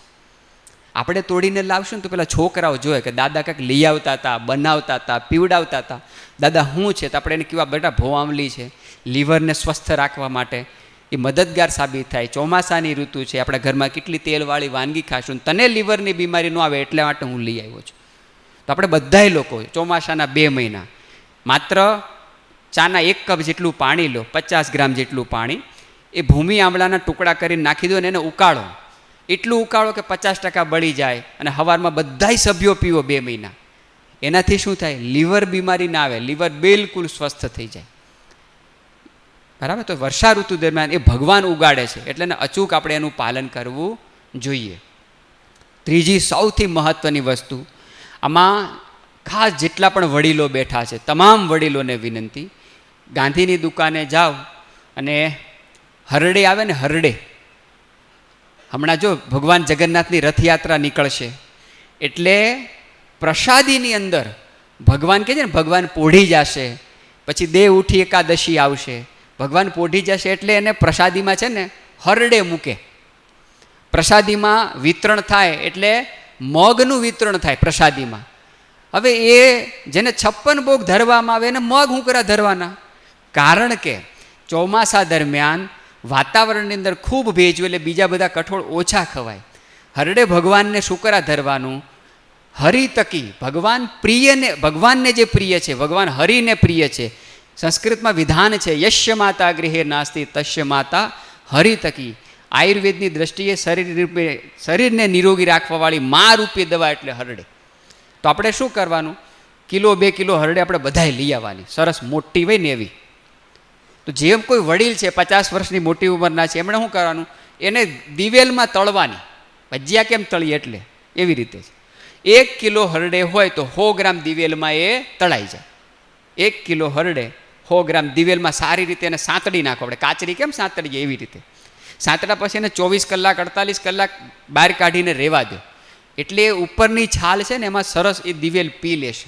આપણે તોડીને લાવશું ને તો પેલા છોકરાઓ જોઈએ કે દાદા કંઈક લઈ આવતા હતા, બનાવતા હતા, પીવડાવતા હતા. દાદા શું છે? તો આપણે એને કહેવા બેટા ભો આંબલી છે, લીવરને સ્વસ્થ રાખવા માટે એ મદદગાર સાબિત થાય. ચોમાસાની ઋતુ છે, આપણા ઘરમાં કેટલી તેલવાળી વાનગી ખાશું, તને લીવરની બીમારી ન આવે એટલા માટે હું લઈ આવ્યો છું. તો આપણે બધાય લોકો ચોમાસાના 2 મહિના માત્ર ચાના 1 કપ જેટલું પાણી લો, 50 ગ્રામ જેટલું પાણી, એ ભૂમિ આંબળાના ટુકડા કરીને નાખી દો અને એને ઉકાળો. એટલું ઉકાળો કે 50% બળી જાય અને સવારમાં બધાય સભ્યો પીવો 2 મહિના. એનાથી શું થાય? લીવર બીમારી ના આવે, લીવર બિલકુલ સ્વસ્થ થઈ જાય. બરાબર? તો વર્ષા ઋતુ દરમિયાન એ ભગવાન ઉગાડે છે એટલે એને અચૂક આપણે એનું પાલન કરવું જોઈએ. ત્રીજી સૌથી મહત્ત્વની વસ્તુ, આમાં ખાસ જેટલા પણ વડીલો બેઠા છે તમામ વડીલોને વિનંતી, ગાંધીની દુકાને જાઓ અને હરડે આવે ને, હરડે, હમણાં જો ભગવાન જગન્નાથની રથયાત્રા નીકળશે એટલે પ્રસાદીની અંદર ભગવાન કહે છે ને, ભગવાન પોઢી જશે, પછી દેવ ઉઠી એકાદશી આવશે, ભગવાન પોઢી જશે એટલે એને પ્રસાદીમાં છે ને હરડે મૂકે. પ્રસાદીમાં વિતરણ થાય એટલે મગનું વિતરણ થાય પ્રસાદીમાં. હવે એ જેને 56 ભોગ ધરવામાં આવે એને મગ હું કરા ધરવાના? કારણ કે ચોમાસા દરમિયાન વાતાવરણની અંદર ખૂબ ભેજ હોય એટલે બીજા બધા કઠોળ ઓછા ખવાય. હરડે ભગવાનને શું કરા ધરવાનું? હરિતકી, ભગવાન પ્રિયને, ભગવાનને જે પ્રિય છે, ભગવાન હરિને પ્રિય છે. સંસ્કૃતમાં વિધાન છે, યશ્ય માતા ગૃહે નાસ્તિ તસ્ય માતા હરિતકી. આયુર્વેદની દ્રષ્ટિએ શરીરને નિરોગી રાખવાવાળી મા રૂપી દવા એટલે હરડે. તો આપણે શું કરવાનું? 1 કિલો 2 કિલો હરડે આપણે બધાએ લઈ આવવાની, સરસ મોટી હોય ને એવી. તો જેમ કોઈ વડીલ છે 50 વર્ષની મોટી ઉંમરના છે, એમણે શું કરવાનું? એને દિવેલમાં તળવાની. ભજીયા કેમ તળીએ એટલે એવી રીતે છે. 1 કિલો હરડે હોય તો 100 ગ્રામ દિવેલમાં એ તળાઈ જાય. 1 કિલો હરડે 100 ગ્રામ દિવેલમાં સારી રીતે એને સાંતળી નાખો. આપણે કાચરી કેમ સાંતળીએ એવી રીતે સાંતળ્યા પછી એને 24 કલાક 48 કલાક બહાર કાઢીને રહેવા દો. એટલે ઉપરની છાલ છે ને એમાં સરસ એ દિવેલ પી લેશે.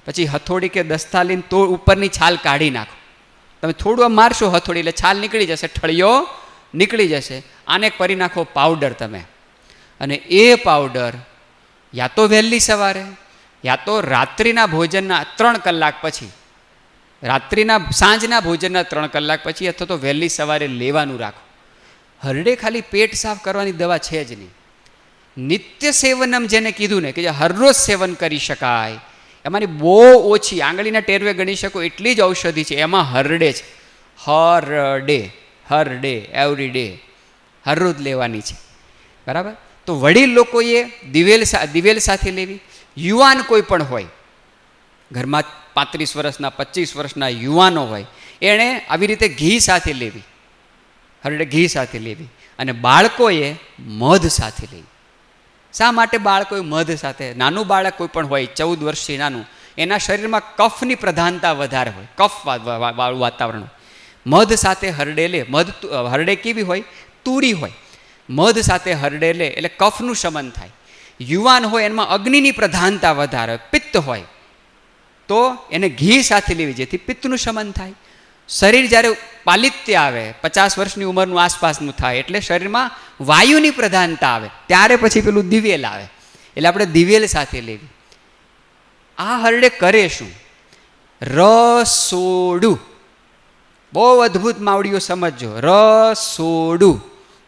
પછી હથોડી કે દસ્તા લઈને તો ઉપરની છાલ કાઢી નાખો. તમે થોડું આમ મારશો હથોડી એટલે છાલ નીકળી જશે, ઠળિયો નીકળી જશે. આને કરી નાખો પાવડર તમે. અને એ પાવડર યા તો વહેલી સવારે યા તો રાત્રિના ભોજનના 3 કલાક પછી, સાંજના ભોજનના 3 કલાક પછી અથવા તો વહેલી સવારે લેવાનું રાખો. હરડે ખાલી પેટ સાફ કરવાની દવા છે જ નહીં. નિત્ય સેવનમ જેને કીધું ને કે જે હરરોજ સેવન કરી શકાય, એમાંની બહુ ઓછી, આંગળીના ટેરવે ગણી શકો એટલી જ ઔષધિ છે, એમાં હરડે છે. હરડે એવરી ડે હરરોજ લેવાની છે. બરાબર? તો વડીલ લોકોએ દિવેલ સાથે લેવી. યુવાન કોઈ પણ હોય, ઘરમાં 35 વર્ષના 25 વર્ષના યુવાનો હોય, એણે આવી રીતે ઘી સાથે લેવી, હરડે ઘી સાથે લેવી. અને બાળકોએ મધ સાથે લેવી. શા માટે બાળકોએ મધ સાથે? નાનું બાળક કોઈ પણ હોય 14 વર્ષથી નાનું, એના શરીરમાં કફની પ્રધાનતા વધારે હોય, કફ વાળું વાતાવરણ. મધ સાથે હરડે લે. હરડે કેવી હોય? તુરી હોય. મધ સાથે હરડે લે એટલે કફનું શમન થાય. યુવાન હોય એમાં અગ્નિની પ્રધાનતા વધારે હોય, પિત્ત હોય, તો એને ઘી સાથે લેવી જેથી પિત્તનું શમન થાય. શરીર જ્યારે પાલિત્ય આવે 50 વર્ષની ઉંમરનું આસપાસનું થાય એટલે શરીરમાં વાયુની પ્રધાનતા આવે ત્યારે પછી પેલું દિવેલ આવે એટલે આપણે દિવેલ સાથે લેવી. આ હરડે કરે શું? રસોડું. બહુ અદ્ભુત માવડીઓ સમજજો. રસોડું.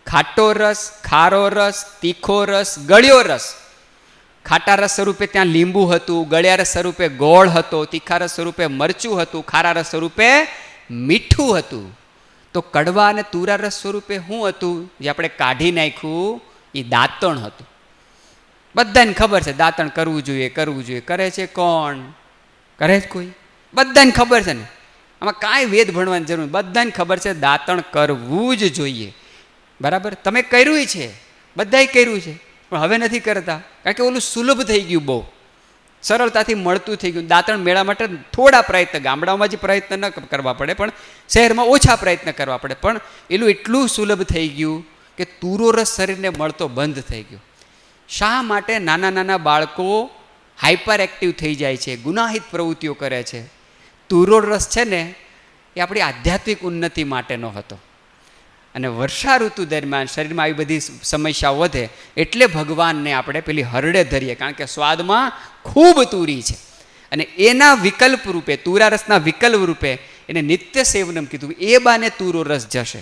ખાટો રસ, ખારો રસ, તીખો રસ, ગળ્યો રસ. ખાટા રસ સ્વરૂપે ત્યાં લીંબુ હતું, ગળ્યા રસ સ્વરૂપે ગોળ હતો, તીખા રસ સ્વરૂપે મરચું હતું, ખારા રસ સ્વરૂપે મીઠું હતું. તો કડવા અને તુરા રસ સ્વરૂપે શું હતું? જે આપણે કાઢી નાખ્યું એ દાંતણ હતું. બધાને ખબર છે દાંતણ કરવું જોઈએ, કરવું જોઈએ. કરે છે કોણ? કરે જ કોઈ? બધાને ખબર છે ને, આમાં કાંઈ વેદ ભણવાની જરૂર. બધાને ખબર છે દાંતણ કરવું જ જોઈએ. બરાબર? તમે કર્યું છે, બધાએ કર્યું છે, પણ હવે નથી કરતા, કારણ કે ઓલું સુલભ થઈ ગયું, બહુ સરળતાથી મળતું થઈ ગયું. દાંતણ મેળા માટે થોડા પ્રયત્ન, ગામડાઓમાં જે પ્રયત્ન ન કરવા પડે, પણ શહેરમાં ઓછા પ્રયત્ન કરવા પડે, પણ એલું એટલું સુલભ થઈ ગયું કે તુરો રસ શરીરને મળતો બંધ થઈ ગયો. શા માટે? નાના નાના બાળકો હાઈપર એક્ટિવ થઈ જાય છે, ગુનાહિત પ્રવૃત્તિઓ કરે છે. તુરો રસ છે ને એ આપણી આધ્યાત્મિક ઉન્નતિ માટેનો હતો. અને વર્ષા ઋતુ દરમિયાન શરીરમાં આવી બધી સમસ્યાઓ વધે એટલે ભગવાનને આપણે પેલી હરડે ધરીએ, કારણ કે સ્વાદમાં ખૂબ તુરી છે. અને એના વિકલ્પ રૂપે, તુરા રસના વિકલ્પ રૂપે એને નિત્ય સેવનમ કીધું. એ બાને તુરો રસ જશે.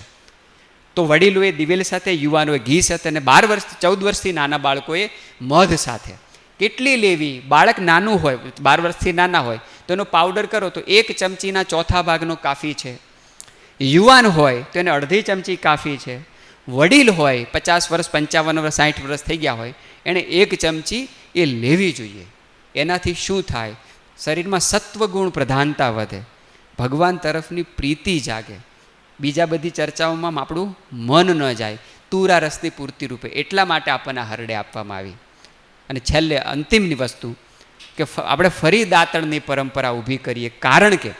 તો વડીલોએ દિવેલ સાથે, યુવાનોએ ઘી સાથે, અને 14 વર્ષથી નાના બાળકોએ મધ સાથે. કેટલી લેવી? બાળક નાનું હોય, 12 વર્ષથી નાના હોય તો એનો પાવડર કરો તો 1 ચમચીના ચોથા ભાગનો કાફી છે. યુવાન હોય તો એને અડધી ચમચી કાફી છે. વડીલ હોય 50 વર્ષ, 55 વર્ષ, 60 વર્ષ થઈ ગયા હોય એણે 1 ચમચી એ લેવી જોઈએ. એનાથી શું થાય? શરીરમાં સત્વગુણ પ્રધાનતા વધે, ભગવાન તરફની પ્રીતિ જાગે, બીજા બધી ચર્ચાઓમાં આપણું મન ન જાય. તુરા રસની પૂર્તિ રૂપે એટલા માટે આપણને હરડે આપવામાં આવી. અને છેલ્લે અંતિમની વસ્તુ કે આપણે ફરી દાંતણની પરંપરા ઊભી કરીએ, કારણ કે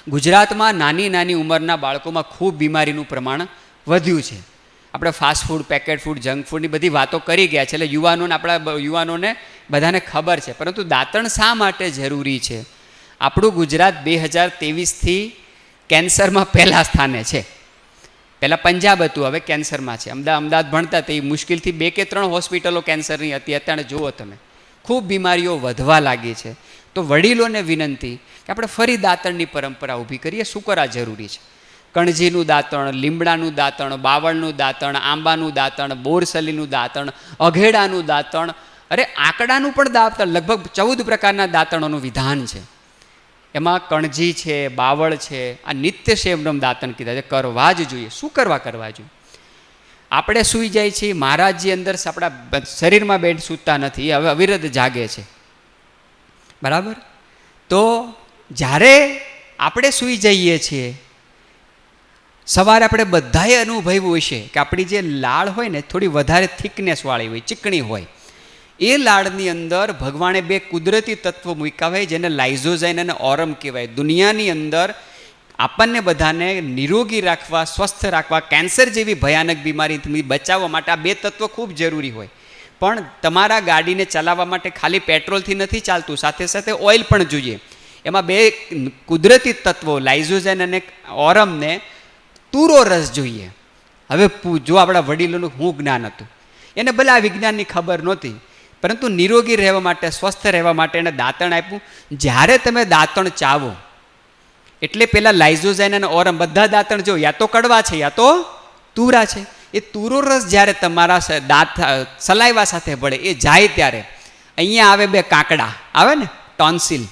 ગુજરાતમાં નાની નાની ઉંમરના બાળકોમાં ખૂબ બીમારીનું પ્રમાણ વધ્યું છે. આપણે fast food, packet food, junk ફૂડની બધી વાતો કરી ગયા છે, એટલે આપણા યુવાનોને બધાને ખબર છે. પરંતુ દાંતણ શા માટે જરૂરી છે? આપણું ગુજરાત 2023થી કેન્સરમાં પહેલા સ્થાને છે. પહેલાં પંજાબ હતું, હવે કેન્સરમાં છે. અમદાવાદ ભણતા તે મુશ્કેલથી 2 કે 3 હોસ્પિટલો કેન્સરની હતી. અત્યારે જુઓ તમે, ખૂબ બીમારીઓ વધવા લાગી છે. તો વડીલોને વિનંતી કે આપણે ફરી દાંતણની પરંપરા ઊભી કરીએ. શું કરવા જરૂરી છે? કણજીનું દાંતણ, લીમડાનું દાંતણ, બાવળનું દાંતણ, આંબાનું દાંતણ, બોરસલીનું દાંતણ, અઘેડાનું દાંતણ, અરે આંકડાનું પણ દાંતણ. લગભગ 14 પ્રકારના દાંતણોનું વિધાન છે. એમાં કણજી છે, બાવળ છે, આ નિત્ય સેવનમ દાંતણ કીધા છે. કરવા જ જોઈએ. શું કરવા જોઈએ? આપણે સૂઈ જાય છીએ, મહારાજજી અંદર આપણા શરીરમાં બેન સૂતા નથી, હવે અવિરત જાગે છે. બરાબર? તો જ્યારે આપણે સૂઈ જઈએ છીએ, સવારે આપણે બધાએ અનુભવ્યું હશે કે આપણી જે લાળ હોય ને થોડી વધારે થિકનેસવાળી હોય, ચીકણી હોય. એ લાળની અંદર ભગવાને 2 કુદરતી તત્વો મૂક્યા હોય, જેને લાઇઝોઝાઇન અને ઓરમ કહેવાય. દુનિયાની અંદર આપણને બધાને નિરોગી રાખવા, સ્વસ્થ રાખવા, કેન્સર જેવી ભયાનક બીમારીથી બચાવવા માટે આ 2 તત્વો ખૂબ જરૂરી હોય. પણ તમારા ગાડીને ચલાવવા માટે ખાલી પેટ્રોલથી નથી ચાલતું, સાથે સાથે ઓઇલ પણ જોઈએ. એમાં 2 કુદરતી તત્વો લાઇઝોઝાઇન અને ઓરમને તુરો રસ જોઈએ. હવે જો આપણા વડીલોનું શું જ્ઞાન હતું, એને ભલે આ વિજ્ઞાનની ખબર નહોતી, પરંતુ નિરોગી રહેવા માટે, સ્વસ્થ રહેવા માટે એને દાંતણ આપ્યું. જ્યારે તમે દાંતણ ચાવો એટલે પેલા લાઇઝોઝાઇન અને ઓરમ બધા દાંતણ જો યા તો કડવા છે યા તો તુરા છે. એ તુરો રસ જ્યારે તમારા દાંત સલાઈવા સાથે ભળે, એ જાય ત્યારે અહીંયા આવે 2 કાંકડા આવે ને, ટોન્સિલ,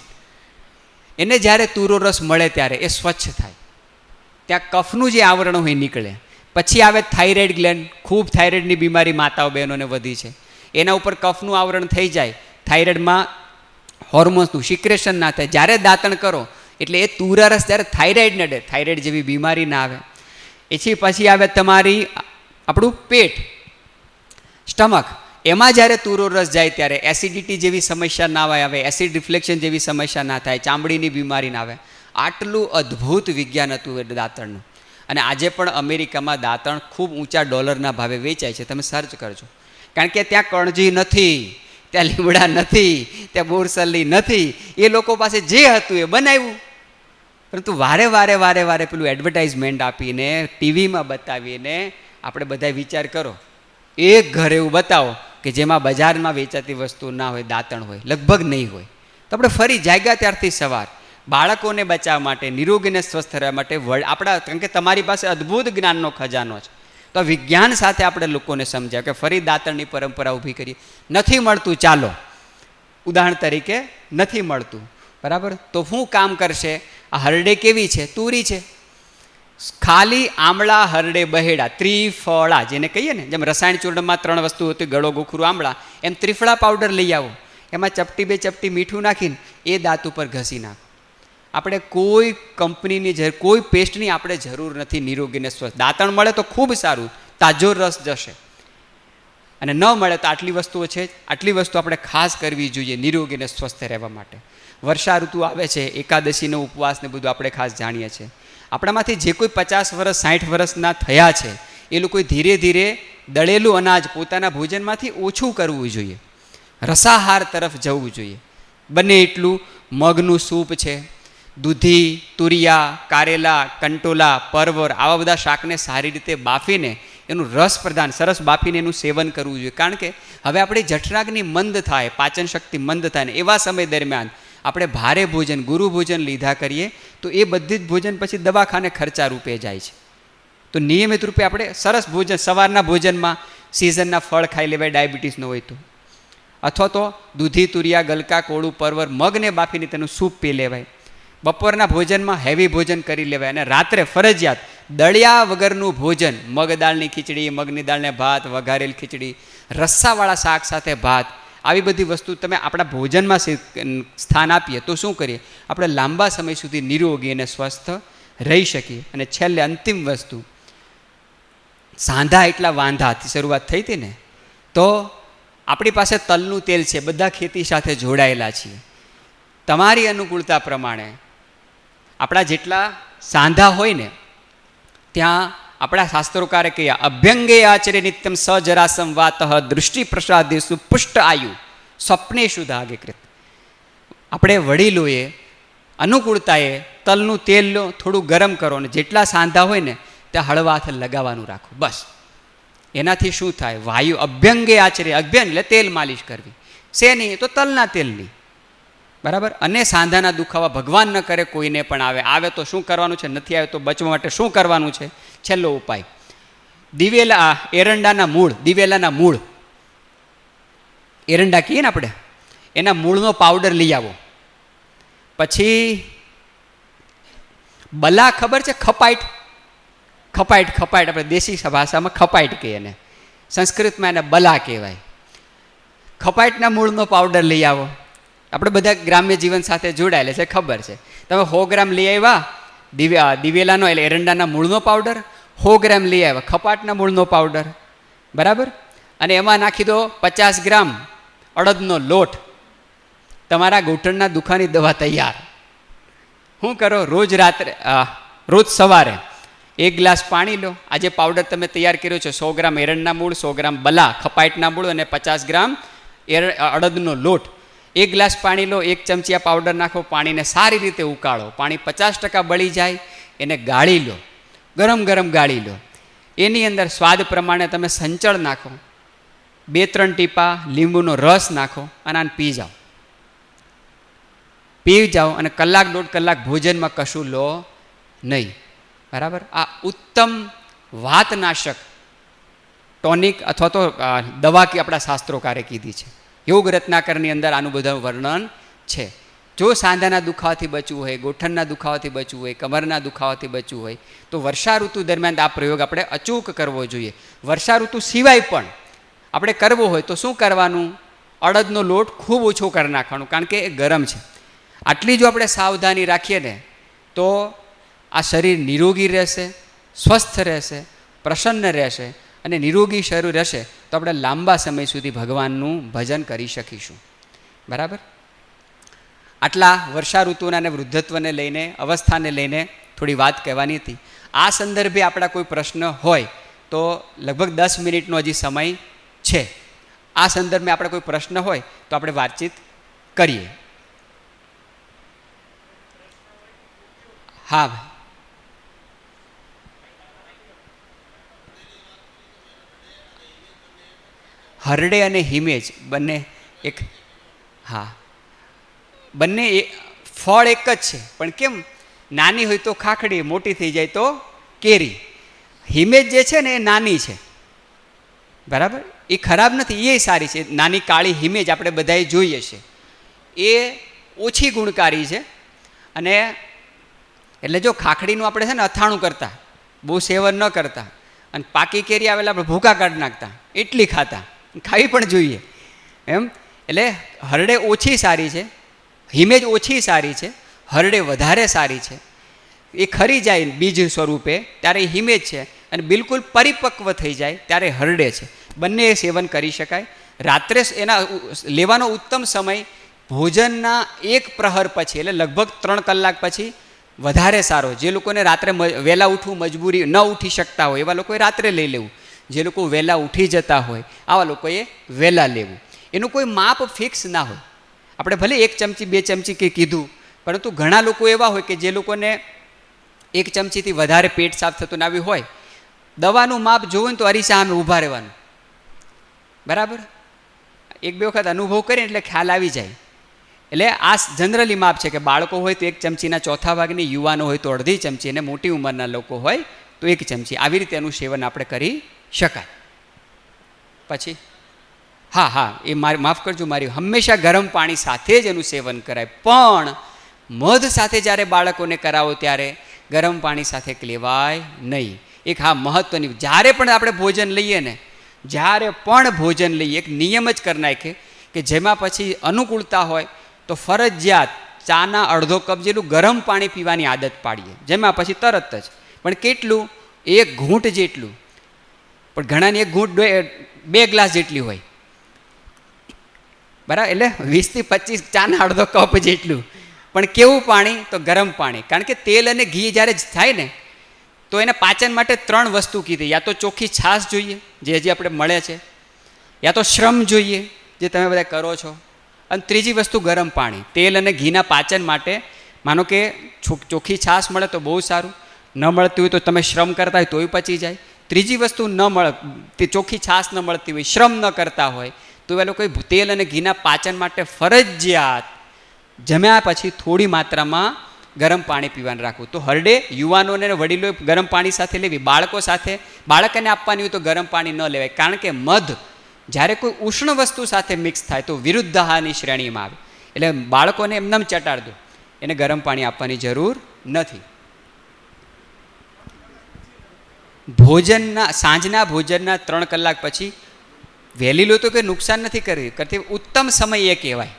એને જ્યારે તુરો રસ મળે ત્યારે એ સ્વચ્છ થાય. ત્યાં કફનું જે આવરણ હોય નીકળે. પછી આવે થાઇરોઇડ ગ્લેન્ડ. ખૂબ થાઇરોઇડની બીમારી માતાઓ બહેનોને વધી છે. એના ઉપર કફનું આવરણ થઈ જાય, થાઇરોઇડમાં હોર્મોન્સનું સિક્રેશન ના થાય. જ્યારે દાંતણ કરો એટલે એ તુરા રસ જ્યારે થાઇરોઇડ નડે, થાઇરોઇડ જેવી બીમારી ના આવે. એથી પછી આવે તમારી આપણું પેટ, સ્ટમક. એમાં જ્યારે તુરો રસ જાય ત્યારે એસિડિટી જેવી સમસ્યા ના આવે, એસિડ રિફ્લેક્શન જેવી સમસ્યા ના થાય, ચામડીની બીમારી ના આવે. આટલું અદ્ભુત વિજ્ઞાન હતું એ દાંતણનું. અને આજે પણ અમેરિકામાં દાંતણ ખૂબ ઊંચા ડોલરના ભાવે વેચાય છે. તમે સર્ચ કરજો. કારણ કે ત્યાં કણજી નથી, ત્યાં લીમડા નથી, ત્યાં બોરસલી નથી. એ લોકો પાસે જે હતું એ બનાવ્યું. પરંતુ વારે વારે પેલું એડવર્ટાઇઝમેન્ટ આપીને, ટીવીમાં બતાવીને આપણે બધા વિચાર કરો, એક ઘર એવું બતાવો કે જેમાં બજારમાં વેચાતી વસ્તુ ના હોય, દાંતણ હોય. લગભગ નહીં હોય. તો આપણે ફરી જાગ્યા ત્યારથી સવાર બાળકોને બચાવવા માટે, નિરોગીને સ્વસ્થ રહેવા માટે આપણા, કારણ કે તમારી પાસે અદ્ભુત જ્ઞાનનો ખજાનો છે, તો વિજ્ઞાન સાથે આપણે લોકોને સમજાય કે ફરી દાંતણની પરંપરા ઊભી કરીએ. નથી મળતું, ચાલો ઉદાહરણ તરીકે નથી મળતું, બરાબર, તો શું કામ કરશે? આ હરડે કેવી છે? તુરી છે. ખાલી આમળા, હરડે, બહેડા, ત્રિફળા જેને કહીએ ને, જેમ રસાયણ ચૂર્ણમાં 3 વસ્તુ હતી, ગળો, ગોખરું, આમળા, એમ ત્રિફળા પાવડર લઈ આવો, એમાં ચપટી 2 ચપટી મીઠું નાખીને એ દાંત ઉપર ઘસી નાખો. આપણે કોઈ કંપનીની કોઈ પેસ્ટની આપણે જરૂર નથી નિરોગીને સ્વસ્થ. દાંતણ મળે તો ખૂબ સારું, તાજો રસ જશે, અને ન મળે તો આટલી વસ્તુઓ છે, આટલી વસ્તુ આપણે ખાસ કરવી જોઈએ નિરોગીને સ્વસ્થ રહેવા માટે. વર્ષા ઋતુ આવે છે, એકાદશીનો ઉપવાસ ને બધું આપણે ખાસ જાણીએ છીએ. આપણામાંથી જે કોઈ 50 વર્ષ 60 વર્ષના થયા છે એ લોકોએ ધીરે ધીરે દળેલું અનાજ પોતાના ભોજનમાંથી ઓછું કરવું જોઈએ, રસાહાર તરફ જવું જોઈએ. બને એટલું મગનું સૂપ છે, દૂધી, તુરિયા, કારેલા, કંટોલા, પરવર, આવા બધા શાકને સારી રીતે બાફીને એનું રસ પ્રદાન સરસ બાફીને એનું સેવન કરવું જોઈએ. કારણ કે હવે આપણી જઠરાગ્નિ મંદ થાય, પાચન શક્તિ મંદ થાય ને એવા સમય દરમિયાન આપણે ભારે ભોજન, ગુરુ ભોજન લીધા કરીએ તો એ બધી જ ભોજન પછી દવાખાને ખર્ચા રૂપે જાય છે. તો નિયમિત રૂપે આપણે સરસ ભોજન, સવારના ભોજનમાં સિઝનના ફળ ખાઈ લેવાય ડાયાબિટીસ ન હોય તો, અથવા તો દૂધી, તુરિયા, ગલકા, કોળું, પરવર, મગને બાફીને તેનું સૂપ પી લેવાય. બપોરના ભોજનમાં હેવી ભોજન કરી લેવાય, અને રાત્રે ફરજિયાત દળિયા વગરનું ભોજન, મગ દાળની ખીચડી, મગની દાળને ભાત, વઘારેલ ખીચડી, રસ્સાવાળા શાક સાથે ભાત, આવી બધી વસ્તુ તમે આપણા ભોજનમાં સ્થાન આપીએ તો શું કરીએ? આપણે લાંબા સમય સુધી નિરોગી અને સ્વસ્થ રહી શકીએ. અને છેલ્લે અંતિમ વસ્તુ, સાંધા એટલા વાંધાથી શરૂઆત થઈ હતી ને, તો આપણી પાસે તલનું તેલ છે, બધા ખેતી સાથે જોડાયેલા છીએ. તમારી અનુકૂળતા પ્રમાણે આપણા જેટલા સાંધા હોય ને ત્યાં આપણા શાસ્ત્રોકારે કહ્યા, અભ્યંગે આચરે નિત્યમ સજરાસમ વાતઃ દૃષ્ટિ પ્રસાદેશુ પુષ્ટ આયુ સ્વપ્નેશુ ધાગીકૃત. આપણે વડીલોએ અનુકૂળતાએ તલનું તેલ લો, થોડું ગરમ કરો, અને જેટલા સાંધા હોય ને ત્યાં હળવા હાથે લગાવવાનું રાખો, બસ. એનાથી શું થાય? વાયુ અભ્યંગે આચરે, અભ્યંગ એટલે તેલ માલિશ કરવી, શેની? તો તલના તેલની, બરાબર. અને સાંધાના દુખાવા ભગવાન ન કરે કોઈને પણ આવે તો શું કરવાનું છે? નથી આવે તો બચવા માટે શું કરવાનું છે? છેલ્લો ઉપાય, દિવેલા, એરંડાના મૂળ, દિવેલાના મૂળ, એરંડા કહીએ ને આપણે, એના મૂળનો પાવડર લઈ આવો. પછી બલા, ખબર છે? ખપાઈટ, ખપાઈટ, ખપાઈટ આપણે દેશી ભાષામાં ખપાઈટ કહીએ એને, સંસ્કૃતમાં એને બલા કહેવાય. ખપાઈટના મૂળનો પાવડર લઈ આવો. આપણે બધા ગ્રામ્ય જીવન સાથે જોડાયેલા છે, ખબર છે. તમે 100 ગ્રામ લઈ આવ્યા દિવેલાનો એટલે એરંડાના મૂળનો પાવડર, 100 ગ્રામ લઈ આવ્યા ખપાટના મૂળનો પાવડર, બરાબર. અને એમાં નાખી દો 50 ગ્રામ અડદનો લોટ, તમારા ઘૂંટણના દુખાની દવા તૈયાર. શું કરો? રોજ સવારે 1 ગ્લાસ પાણી લો. આ જે પાવડર તમે તૈયાર કર્યો છે, 100 ગ્રામ એરંડના મૂળ, 100 ગ્રામ બલા ખપાટના મૂળ અને 50 ગ્રામ અડદનો લોટ, 1 ગ્લાસ પાણી લો, 1 ચમચી આ પાવડર નાખો, પાણીને સારી રીતે ઉકાળો. પાણી 50% બળી જાય, એને ગાળી લો, ગરમ ગરમ ગાળી લો. એની અંદર સ્વાદ પ્રમાણે તમે સંચળ નાખો, 2-3 ટીપા લીંબુનો રસ નાખો અને આને પી જાઓ. અને 1-1.5 કલાક ભોજનમાં કશું લો નહીં, બરાબર. આ ઉત્તમ વાતનાશક ટોનિક અથવા તો દવા કે આપણા શાસ્ત્રોકારે કીધી છે. યોગ રત્નાકરની અંદર આનું બધું વર્ણન છે. જો સાંધાના દુખાવાથી બચવું હોય, ગોઠણના દુખાવાથી બચવું હોય, કમરના દુખાવાથી બચવું હોય તો વર્ષા ઋતુ દરમિયાન આ પ્રયોગ આપણે અચૂક કરવો જોઈએ. વર્ષા ઋતુ સિવાય પણ આપણે કરવો હોય તો શું કરવાનું? અડદનો લોટ ખૂબ ઓછો કરી નાખવાનો, કારણ કે એ ગરમ છે. આટલી જો આપણે સાવધાની રાખીએ ને તો આ શરીર નિરોગી રહેશે, સ્વસ્થ રહેશે, પ્રસન્ન રહેશે, અને નિરોગી શરીર રહેશે તો આપણે લાંબા સમય સુધી ભગવાનનું ભજન કરી શકીશું, બરાબર. આટલા વર્ષા ઋતુના અને વૃદ્ધત્વને લઈને, અવસ્થાને લઈને થોડી વાત કહેવાની હતી. આ સંદર્ભે આપણા કોઈ પ્રશ્ન હોય તો લગભગ 10 મિનિટનો હજી સમય છે. આ સંદર્ભે આપણે કોઈ પ્રશ્ન હોય તો આપણે વાતચીત કરીએ. હા ભાઈ, હરડે અને હિમેજ બંને એક, હા બંને ફળ એક જ છે, પણ કેમ નાની હોય તો ખાખડી, મોટી થઈ જાય તો કેરી. હિમેજ જે છે ને એ નાની છે, બરાબર, એ ખરાબ નથી, એ સારી છે. નાની કાળી હિમેજ આપણે બધાએ જોઈએ છે, એ ઓછી ગુણકારી છે. અને એટલે જો ખાખડીનું આપણે છે ને અથાણું કરતા, બહુ સેવન ન કરતા, અને પાકી કેરી આવેલા આપણે ભૂકા કાઢી નાખતા, એટલી ખાતા, ખાવી પણ જોઈએ એમ. એટલે હરડે ઓછી સારી છે, હિમેજ ઓછી સારી છે, હરડે વધારે સારી છે. એ ખરી જાય બીજ સ્વરૂપે ત્યારે એ હિમેજ છે, અને બિલકુલ પરિપક્વ થઈ જાય ત્યારે હરડે છે. બંને સેવન કરી શકાય. રાત્રે એના લેવાનો ઉત્તમ સમય ભોજનના 1 પ્રહર પછી, એટલે લગભગ 3 કલાક પછી વધારે સારો. જે લોકોને રાત્રે વહેલા ઉઠવું મજબૂરી, ન ઉઠી શકતા હોય એવા લોકોએ રાત્રે લઈ લેવું. જે લોકો વહેલા ઉઠી જતા હોય આવા લોકોએ વહેલા લેવું. એનું કોઈ માપ ફિક્સ ના હોય. આપણે ભલે 1 ચમચી 2 ચમચી કે કીધું, પરંતુ ઘણા લોકો એવા હોય કે જે લોકોને 1 ચમચીથી વધારે પેટ સાફ થતું આવી હોય, દવાનું માપ જોવું ને તો અરીસા સામે ઊભા રહેવાનું, બરાબર. 1-2 વખત અનુભવ કરીને એટલે ખ્યાલ આવી જાય. એટલે આ જનરલી માપ છે કે બાળકો હોય તો 1 ચમચીના ચોથા ભાગની, યુવાનો હોય તો અડધી ચમચી, અને મોટી ઉંમરના લોકો હોય તો 1 ચમચી. આવી રીતે એનું સેવન આપણે કરી શકાય. પછી હા, એ માફ કરજો, મારી હંમેશા ગરમ પાણી સાથે જ એનું સેવન કરાય. પણ મધ સાથે જ્યારે બાળકોને કરાવો ત્યારે ગરમ પાણી સાથે લેવાય નહીં. એક મહત્વની, જ્યારે પણ આપણે ભોજન લઈએ ને, જ્યારે પણ ભોજન લઈએ એક નિયમ જ કરી નાખે કે જેમાં પછી અનુકૂળતા હોય તો ફરજિયાત ચાના અડધો કપ જેટલું ગરમ પાણી પીવાની આદત પાડીએ. જેમાં પછી તરત જ, પણ કેટલું, 1 ઘૂંટ જેટલું. પણ ઘણાની 1 ઘૂંટ 2 ગ્લાસ જેટલી હોય, બરાબર. એટલે 20 થી 25 ચાના અડધો કપ જેટલું. પણ કેવું પાણી? તો ગરમ પાણી. કારણ કે તેલ અને ઘી જ્યારે થાય ને તો એને પાચન માટે 3 વસ્તુ કીધી. યા તો ચોખ્ખી છાશ જોઈએ, જે હજી આપણે મળે છે, યા તો શ્રમ જોઈએ, જે તમે બધા કરો છો, અને ત્રીજી વસ્તુ ગરમ પાણી. તેલ અને ઘીના પાચન માટે માનો કે ચોખ્ખી છાશ મળે તો બહુ સારું, ન મળતી હોય તો તમે શ્રમ કરતા હોય તોય પચી જાય. ત્રીજી વસ્તુ ન મળે, તે ચોખ્ખી છાશ ન મળતી હોય, શ્રમ ન કરતા હોય, તો એ લોકો તેલ અને ઘીના પાચન માટે ફરજિયાત જમ્યા પછી થોડી માત્રામાં ગરમ પાણી પીવાનું રાખવું. તો હરડે યુવાનોને વડીલોએ ગરમ પાણી સાથે લેવી. બાળકને આપવાની હોય તો ગરમ પાણી ન લેવાય, કારણ કે મધ જ્યારે કોઈ ઉષ્ણ વસ્તુ સાથે મિક્સ થાય તો વિરુદ્ધાહારની શ્રેણીમાં આવે. એટલે બાળકોને એમને ચટાડ દો, એને ગરમ પાણી આપવાની જરૂર નથી. સાંજના ભોજનના 3 કલાક પછી વહેલી લો તો કે નુકસાન નથી કરતી, ઉત્તમ સમય એ કહેવાય.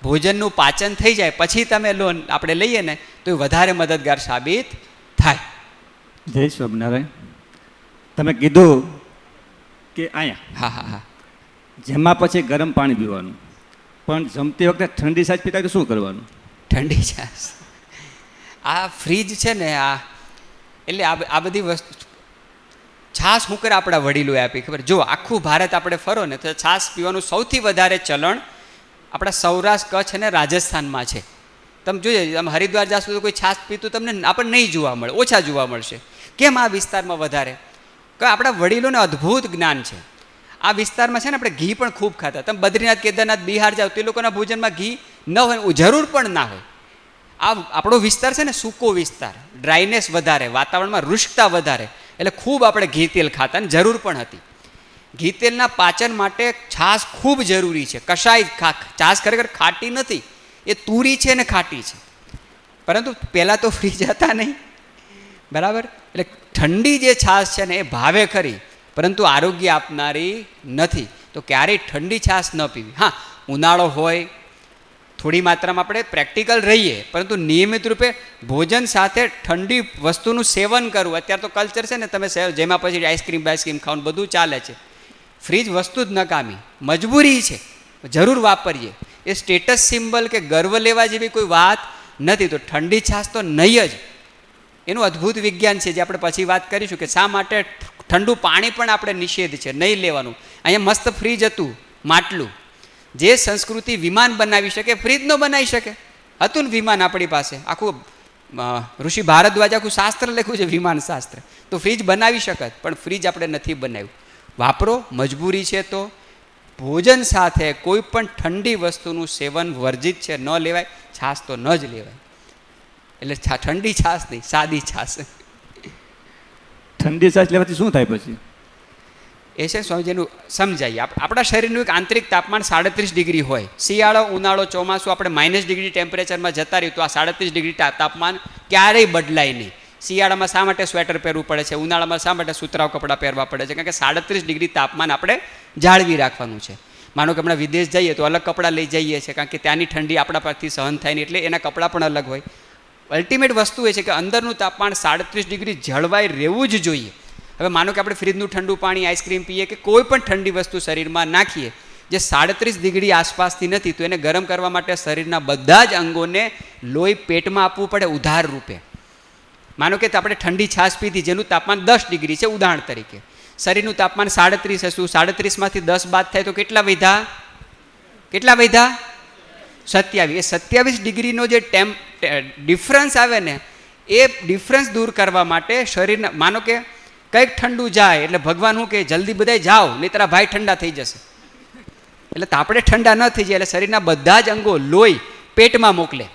ભોજનનું પાચન થઈ જાય પછી તમે લો, આપણે લઈએ ને તો એ વધારે મદદગાર સાબિત થાય. જય સ્વામિનારાયણ. તમે કીધું કે અહીંયા હા જેમાં પછી ગરમ પાણી પીવાનું, પણ જમતી વખતે ઠંડી છાશ પીતા તો શું કરવાનું? ઠંડી છાશ, આ ફ્રીજ છે ને, એટલે આ બધી વસ્તુ, છાશ હું કરે આપણા વડીલોએ આપી ખબર. જો આખું ભારત આપણે ફરો ને તો છાશ પીવાનું સૌથી વધારે ચલણ આપણા સૌરાષ્ટ્ર, કચ્છ અને રાજસ્થાનમાં છે. તમે જોઈએ, તમે હરિદ્વાર જાશો તો કોઈ છાશ પીતું તમને આપણને નહીં જોવા મળે, ઓછા જોવા મળશે. કેમ આ વિસ્તારમાં વધારે? કે આપણા વડીલોને અદ્ભુત જ્ઞાન છે. આ વિસ્તારમાં છે ને આપણે ઘી પણ ખૂબ ખાતા. તમે બદ્રીનાથ, કેદારનાથ, બિહાર જાઓ તો એ લોકોના ભોજનમાં ઘી ન હોય, જરૂર પણ ના હોય. આ આપણો વિસ્તાર છે ને સૂકો વિસ્તાર, ડ્રાયનેસ વધારે, વાતાવરણમાં રુષ્કતા વધારે, એટલે ખૂબ આપણે ઘી તેલ ખાતા અને જરૂર પણ હતી. ઘી તેલના પાચન માટે છાશ ખૂબ જરૂરી છે. કશાય છાશ ખરેખર ખાટી નથી, એ તુરી છે ને ખાટી છે. પરંતુ પહેલાં તો ફ્રીજ હતા નહીં, બરાબર. એટલે ઠંડી જે છાશ છે ને એ ભાવે ખરી, પરંતુ આરોગ્ય આપનારી નથી. તો ક્યારેય ઠંડી છાશ ન પીવી. હા, ઉનાળો હોય, થોડી માત્રામાં આપણે પ્રેક્ટિકલ રહીએ, પરંતુ નિયમિત રૂપે ભોજન સાથે ઠંડી વસ્તુનું સેવન કરવું. અત્યારે તો કલ્ચર છે ને, તમે જેમાં પછી આઈસ્ક્રીમ ખાવાનું બધું ચાલે છે. ફ્રીજ વસ્તુ જ નકામી, મજબૂરી છે, જરૂર વાપરીએ. એ સ્ટેટસ સિમ્બલ કે ગર્વ લેવા જેવી કોઈ વાત નથી. તો ઠંડી છાશ તો નહીં જ. એનું અદ્ભુત વિજ્ઞાન છે, જે આપણે પછી વાત કરીશું કે શા માટે ઠંડુ પાણી પણ આપણે નિષેધ છે, નહીં લેવાનું. અહીંયા મસ્ત ફ્રીજ હતું, માટલું. જે સંસ્કૃતિ વિમાન બનાવી શકે, ફ્રીજ ન બનાવી શકે. હતું ને વિમાન આપણી પાસે, આખું ઋષિ ભારદ્વાજ આખું શાસ્ત્ર લખ્યું છે, વિમાન શાસ્ત્ર. તો ફ્રીજ બનાવી શકત, પણ ફ્રીજ આપણે નથી બનાવ્યું. વાપરો, મજબૂરી છે તો ભોજન સાથે કોઈ પણ ઠંડી વસ્તુનું સેવન વર્જિત છે, ન લેવાય. છાશ તો ન જ લેવાય. એટલે ઠંડી છાશ નહીં, સાદી છાશ. ઠંડી છાશ લેવાથી શું થાય પછી? એ છે સ્વામીજીનું સમજાઈએ. આપણા શરીરનું એક આંતરિક તાપમાન 37 ડિગ્રી હોય. શિયાળો, ઉનાળો, ચોમાસું આપણે -ડિગ્રી ટેમ્પરેચરમાં જતા રહ્યું તો આ 37 ડિગ્રી તાપમાન ક્યારેય બદલાય નહીં. શિયાળામાં શા માટે સ્વેટર પહેરવું પડે છે, ઉનાળામાં શા માટે સુતરાઉ કપડાં પહેરવા પડે છે? કારણ કે 37 ડિગ્રી તાપમાન આપણે જાળવી રાખવાનું છે. માનો કે હમણાં વિદેશ જઈએ તો અલગ કપડાં લઈ જઈએ છીએ, કારણ કે ત્યાંની ઠંડી આપણા પરથી સહન થાય નહીં, એટલે એના કપડાં પણ અલગ હોય. અલ્ટિમેટ વસ્તુ એ છે કે અંદરનું તાપમાન 37 ડિગ્રી જળવાઈ રહેવું જ જોઈએ. હવે માનો કે આપણે ફ્રીજનું ઠંડુ પાણી, આઈસ્ક્રીમ પીએ કે કોઈ પણ ઠંડી વસ્તુ શરીરમાં નાખીએ જે 37 ડિગ્રી આસપાસથી નથી, તો એને ગરમ કરવા માટે શરીરના બધા જ અંગોને લોહી પેટમાં આપવું પડે ઉધાર રૂપે. માનો કે આપણે ઠંડી છાશ પીધી જેનું તાપમાન 10 ડિગ્રી છે, ઉદાહરણ તરીકે. શરીરનું તાપમાન 37 હશું, 37માંથી 10 બાદ થાય તો કેટલા વધ્યા? 27. એ 27 ડિગ્રીનો જે ડિફરન્સ આવે ને, એ ડિફરન્સ દૂર કરવા માટે શરીરના, માનો કે કંઈક ઠંડુ જાય એટલે ભગવાન શું કહે, જલ્દી બધા જાઓ નહીં તારા ભાઈ ઠંડા થઈ જશે. એટલે આપણે ઠંડા ન થઈ જાય એટલે શરીરના બધા જ અંગો લોહી પેટમાં મોકલે.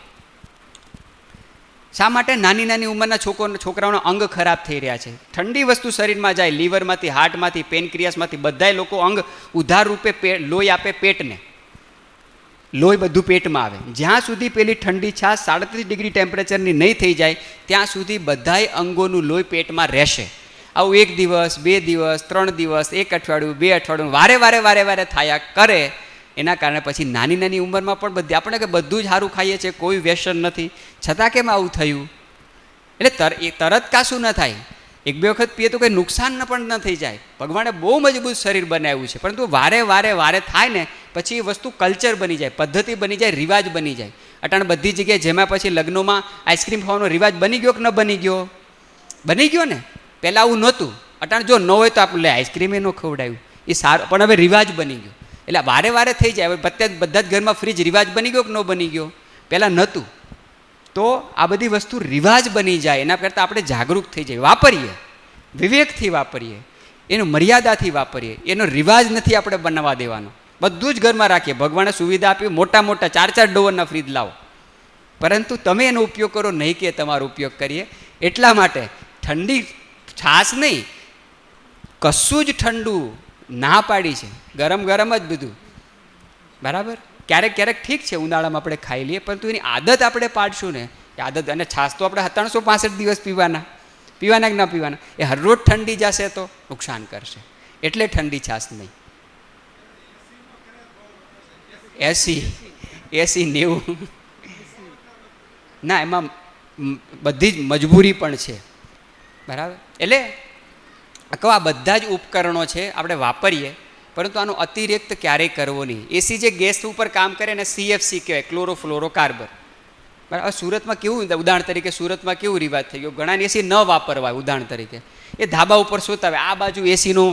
શા માટે? નાની નાની ઉંમરના છોકરાઓના અંગ ખરાબ થઈ રહ્યા છે. ઠંડી વસ્તુ શરીરમાં જાય, લીવરમાંથી, હાર્ટમાંથી, પેનક્રિયાસમાંથી બધાય લોકો અંગ ઉધાર રૂપે લોહી આપે પેટને. લોહી બધું પેટમાં આવે. જ્યાં સુધી પેલી ઠંડી છાશ 37 ડિગ્રી ટેમ્પરેચરની નહીં થઈ જાય ત્યાં સુધી બધાય અંગોનું લોહી પેટમાં રહેશે. આવું 1 દિવસ, 2 દિવસ, 3 દિવસ, 1 અઠવાડિયું, 2 અઠવાડિયું વારે વારે થયા કરે. એના કારણે પછી નાની નાની ઉંમરમાં પણ આપણે કે બધું જ સારું ખાઈએ છીએ, કોઈ વ્યસન નથી, છતાં કેમ આવું થયું? એટલે તરત કાશું ન થાય. 1-2 વખત પીએ તો કંઈ નુકસાન પણ ન થઈ જાય. ભગવાને બહુ મજબૂત શરીર બનાવ્યું છે, પરંતુ વારે થાય ને પછી એ વસ્તુ કલ્ચર બની જાય, પદ્ધતિ બની જાય, રિવાજ બની જાય. અટાણે બધી જગ્યાએ જેમાં પછી લગ્નોમાં આઈસ્ક્રીમ ખાવાનો રિવાજ બની ગયો કે ન બની ગયો? બની ગયો ને. પહેલાં આવું નહોતું. અટાણે જો ન હોય તો આપણે આઈસ્ક્રીમ એ ન ખવડાવ્યું, એ સારું, પણ હવે રિવાજ બની ગયો. એટલે વારે થઈ જાય. હવે બધા જ ઘરમાં ફ્રીજ રિવાજ બની ગયો કે ન બની ગયો? પહેલાં નહોતું. તો આ બધી વસ્તુ રિવાજ બની જાય એના કરતાં આપણે જાગૃત થઈ જાય, વાપરીએ, વિવેકથી વાપરીએ, એનું મર્યાદાથી વાપરીએ. એનો રિવાજ નથી આપણે બનાવવા દેવાનો. બધું જ ઘરમાં રાખીએ. ભગવાને સુવિધા આપી, મોટા 4 ડોવરના ફ્રીજ લાવો, પરંતુ તમે એનો ઉપયોગ કરો નહીં કે તમારો ઉપયોગ કરીએ. એટલા માટે ઠંડી છાશ નહીં, કશું જ ઠંડુ ના પાડી છે, ગરમ જ બધું. બરાબર? ક્યારેક ઠીક છે, ઉનાળામાં આપણે ખાઈ લઈએ, પરંતુ એની આદત આપણે પાડશું ને, એ આદત. અને છાશ તો આપણે 365 દિવસ પીવાના કે ના પીવાના? એ હરરોજ ઠંડી જશે તો નુકસાન કરશે. એટલે ઠંડી છાશ નહીં. 80-90 ના, એમાં બધી જ મજબૂરી પણ છે. બરાબર? એટલે આ બધા જ ઉપકરણો છે, આપણે વાપરીએ, પરંતુ આનો અતિરિક્ત ક્યારેય કરવો નહીં. એસી જે ગેસ ઉપર કામ કરે ને, CFC કહેવાય, ક્લોરોફ્લોરોકાર્બન. બરાબર? સુરતમાં કેવું, ઉદાહરણ તરીકે સુરતમાં કેવું રિવાજ થઈ ગયો, ઘણા એસી ન વાપરવા. ઉદાહરણ તરીકે એ ધાબા ઉપર સૂતા હોય, આ બાજુ એસીનો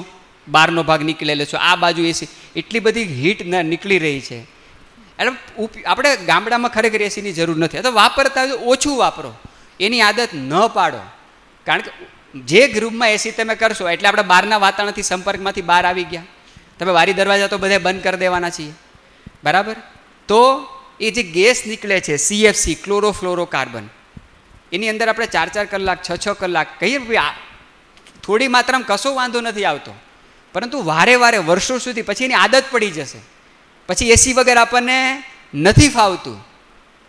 બહારનો ભાગ નીકળેલો છે, આ બાજુ એસી, એટલી બધી હીટ નીકળી રહી છે. એટલે આપણે ગામડામાં ખરેખર એસીની જરૂર નથી. તો વાપરતા હોય તો ઓછું વાપરો, એની આદત ન પાડો. કારણ કે જે ગ્રુપમાં એસી તમે કરશો એટલે આપણે બહારના વાતાવરણથી સંપર્કમાંથી બહાર આવી ગયા. તમે બારી દરવાજા તો બધા બંધ કરી દેવાના છીએ. બરાબર? તો એ જે ગેસ નીકળે છે CFC, ક્લોરોફ્લોરોકાર્બન, એની અંદર આપણે 4-4 કલાક, 6-6 કલાક કહીએ, થોડી માત્રામાં કશો વાંધો નથી આવતો, પરંતુ વારે વર્ષો સુધી પછી એની આદત પડી જશે. પછી એસી વગર આપણને નથી ફાવતું.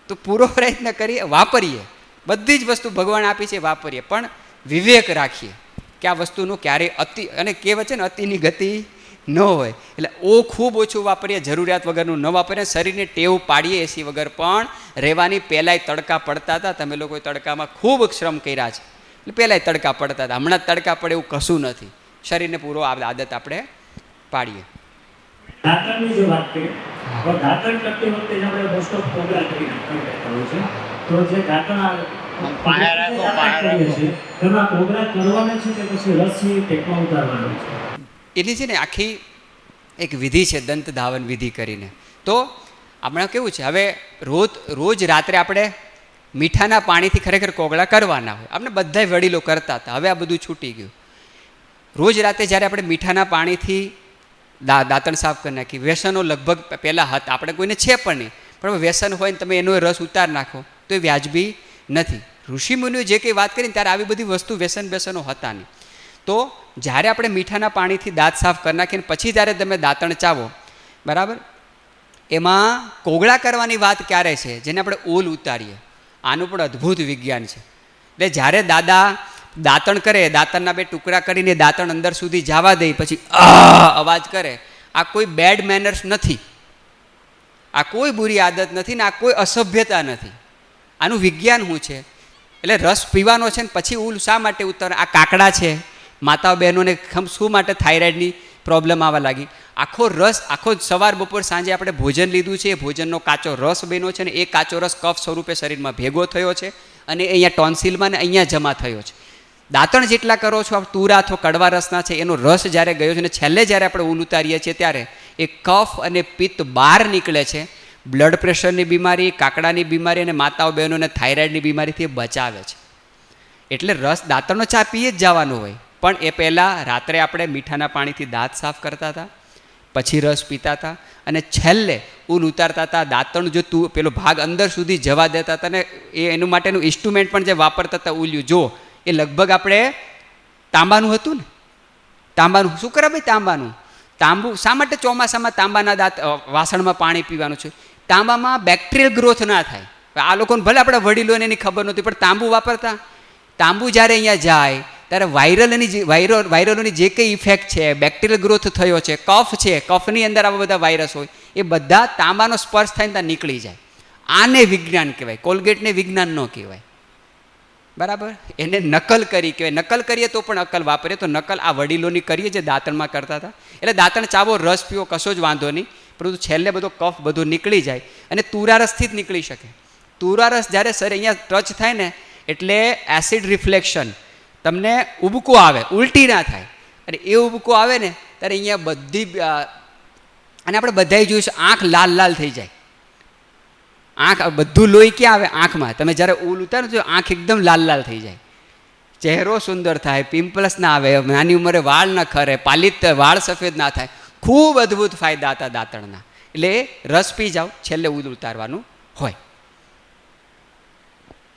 તો પૂરો પ્રયત્ન કરીએ, વાપરીએ. બધી જ વસ્તુ ભગવાન આપી છે, વાપરીએ, પણ વિવેક રાખીએ કે આ વસ્તુનું ક્યારેય અતિ, અને કહેવાય છે ને, અતિની ગતિ ન હોય. એટલે ખૂબ ઓછું વાપરીએ, જરૂરિયાત વગરનું ન વાપરીએ. શરીરને ટેવ પાડીએ એસી વગર પણ રહેવાની. પહેલાંય તડકા પડતા હતા, તમે લોકોએ તડકામાં ખૂબ શ્રમ કર્યા છે, એટલે પહેલાંય તડકા પડતા હતા. હમણાં તડકા પડે એવું કશું નથી. શરીરને પૂરો આદત આપણે પાડીએ. દાંતણની જો વાત કરીએ તો દાંતણ કરતી વખતે આપણે મોસ્ટ ઓફ પ્રોગ્રામ કરી હોય છે, તો જે દાંતણ તેમાં પ્રોગ્રામ કરવાનો છે કે પછી રસી ટેકમાં ઉતારવાનો છે? એની છે ને આખી એક વિધિ છે, દંત ધાવન વિધિ કરીને. તો હમણાં કેવું છે, હવે રોજ રાત્રે આપણે મીઠાના પાણીથી ખરેખર કોગળા કરવાના હોય. આપણે બધા વડીલો કરતા હતા, હવે આ બધું છૂટી ગયું. રોજ રાતે જ્યારે આપણે મીઠાના પાણીથી દાંતણ સાફ કરી નાખી. વ્યસનો લગભગ પહેલાં હતા, આપણે કોઈને છે પણ નહીં, પણ વ્યસન હોય ને તમે એનો રસ ઉતાર નાખો તો એ વ્યાજબી નથી. ઋષિમુનિઓ જે કંઈ વાત કરીને ત્યારે આવી બધી વસ્તુ વ્યસનો હતા નહીં. તો જ્યારે આપણે મીઠાના પાણીથી દાંત સાફ કરી નાખીને પછી જ્યારે તમે દાંતણ ચાવો, બરાબર, એમાં કોગળા કરવાની વાત ક્યારે છે? જેને આપણે ઓલ ઉતારીએ. આનું પણ અદ્ભુત વિજ્ઞાન છે. એટલે જ્યારે દાદા દાંતણ કરે, દાંતણના 2 ટુકડા કરીને દાંતણ અંદર સુધી જવા દે, પછી અવાજ કરે, આ કોઈ બેડ મેનર્સ નથી, આ કોઈ બુરી આદત નથી ને આ કોઈ અસભ્યતા નથી. આનું વિજ્ઞાન શું છે? એટલે રસ પીવાનો છે ને પછી ઉલ શા માટે ઉતારે? આ કાકડા છે, માતાઓ બહેનોને શું માટે થાઇરોઇડની પ્રોબ્લેમ આવવા લાગી? આખો સવાર બપોર સાંજે આપણે ભોજન લીધું છે, એ ભોજનનો કાચો રસ બન્યો છે ને એ કાચો રસ કફ સ્વરૂપે શરીરમાં ભેગો થયો છે અને અહીંયા ટોન્સિલમાં ને અહીંયા જમા થયો છે. દાંતણ જેટલા કરો છો તુરા અથવા કડવા રસના છે, એનો રસ જ્યારે ગયો છે ને છેલ્લે જ્યારે આપણે ઉલ ઉતારીએ છીએ ત્યારે એ કફ અને પિત્ત બહાર નીકળે છે. બ્લડ પ્રેશરની બીમારી, કાકડાની બીમારી અને માતાઓ બહેનોને થાઇરોઇડની બીમારીથી બચાવે છે. એટલે રસ દાંતણનો ચા પીએ જ જવાનો હોય, પણ એ પહેલાં રાત્રે આપણે મીઠાના પાણીથી દાંત સાફ કરતા હતા, પછી રસ પીતા હતા અને છેલ્લે ઉલ ઉતારતા હતા. દાંતણ જો પેલો ભાગ અંદર સુધી જવા દેતા હતા ને એનું માટેનું ઇન્સ્ટ્રુમેન્ટ પણ જે વાપરતા હતા ઉલ્યું, જો એ લગભગ આપણે તાંબાનું હતું ને. તાંબાનું શું કરે ભાઈ? તાંબુ શા માટે ચોમાસામાં તાંબાના વાસણમાં પાણી પીવાનું છે? તાંબામાં બેક્ટેરિયલ ગ્રોથ ના થાય. આ લોકોને ભલે આપણા વડીલોને એની ખબર નહોતી, પણ તાંબુ વાપરતા. તાંબુ જ્યારે અહીંયા જાય ત્યારે વાયરલોની જે કંઈ ઇફેક્ટ છે, બેક્ટેરિયલ ગ્રોથ થયો છે, કફ છે, કફની અંદર આવા બધા વાયરસ હોય, એ બધા તાંબાનો સ્પર્શ થઈને ત્યાં નીકળી જાય. આને વિજ્ઞાન કહેવાય, કોલગેટને વિજ્ઞાન ન કહેવાય, બરાબર? એને નકલ કરી કહેવાય. નકલ કરીએ તો પણ અકલ વાપરીએ તો નકલ આ વડીલોની કરીએ જે દાંતણમાં કરતા હતા. એટલે દાંતણ ચાવો, રસ પીવો, કશો જ વાંધો નહીં, પરંતુ છેલ્લે બધો કફ બધો નીકળી જાય અને તુરારસથી જ નીકળી શકે. તુરારસ જ્યારે શરીર અહીંયા ટચ થાય ને એટલે એસિડ રિફ્લેક્શન, તમને ઉબકો આવે, ઉલટી ના થાય. અને એ ઉબકો આવે ને ત્યારે અહીંયા બધી, અને આપણે બધાએ જોઈશું, આંખ લાલ લાલ થઈ જાય. આંખ બધું લોહી ક્યાં આવે? આંખમાં. તમે જ્યારે ઉલ ઉતારો તો આંખ એકદમ લાલ લાલ થઈ જાય, ચહેરો સુંદર થાય, પિમ્પલ્સ ના આવે, નાની ઉંમરે વાળ ન ખરે, વાળ સફેદ ના થાય. ખૂબ અદ્ભુત ફાયદા હતા દાંતણના. એટલે રસ પી જાઓ, છેલ્લે ઉલ ઉતારવાનું હોય.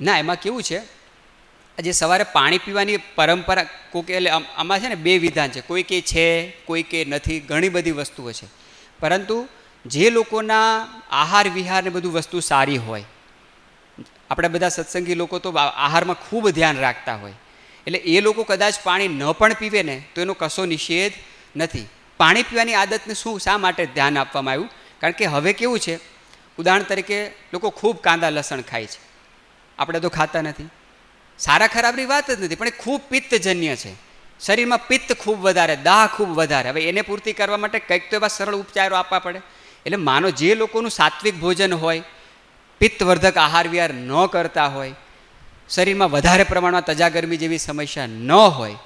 ના, એમાં કેવું છે, આજે સવારે પાણી પીવાની પરંપરા કોઈક, એટલે આમાં છે ને 2 વિધાન છે. કોઈ કે છે, કોઈ કે નથી, ઘણી બધી વસ્તુઓ છે. પરંતુ જે લોકોના આહાર વિહાર ને બધું વસ્તુ સારી હોય, આપણે બધા સત્સંગી લોકો તો આહારમાં ખૂબ ધ્યાન રાખતા હોય, એટલે એ લોકો કદાચ પાણી ન પણ પીવે ને તો એનો કશો નિષેધ નથી. પાણી પીવાની આદતને શા માટે ધ્યાન આપવામાં આવ્યું? કારણ કે હવે કેવું છે, ઉદાહરણ તરીકે લોકો ખૂબ કાંદા લસણ ખાય છે, આપણે તો ખાતા નથી. સારા ખરાબની વાત જ નથી, પણ એ ખૂબ પિત્તજન્ય છે. શરીરમાં પિત્ત ખૂબ વધારે, દાહ ખૂબ વધારે. હવે એને પૂર્તિ કરવા માટે કંઈક તો એવા સરળ ઉપચારો આપવા પડે. એટલે માનો જે લોકોનું સાત્વિક ભોજન હોય, પિત્તવર્ધક આહાર વિહાર ન કરતા હોય, શરીરમાં વધારે પ્રમાણમાં તજાગરમી જેવી સમસ્યા ન હોય,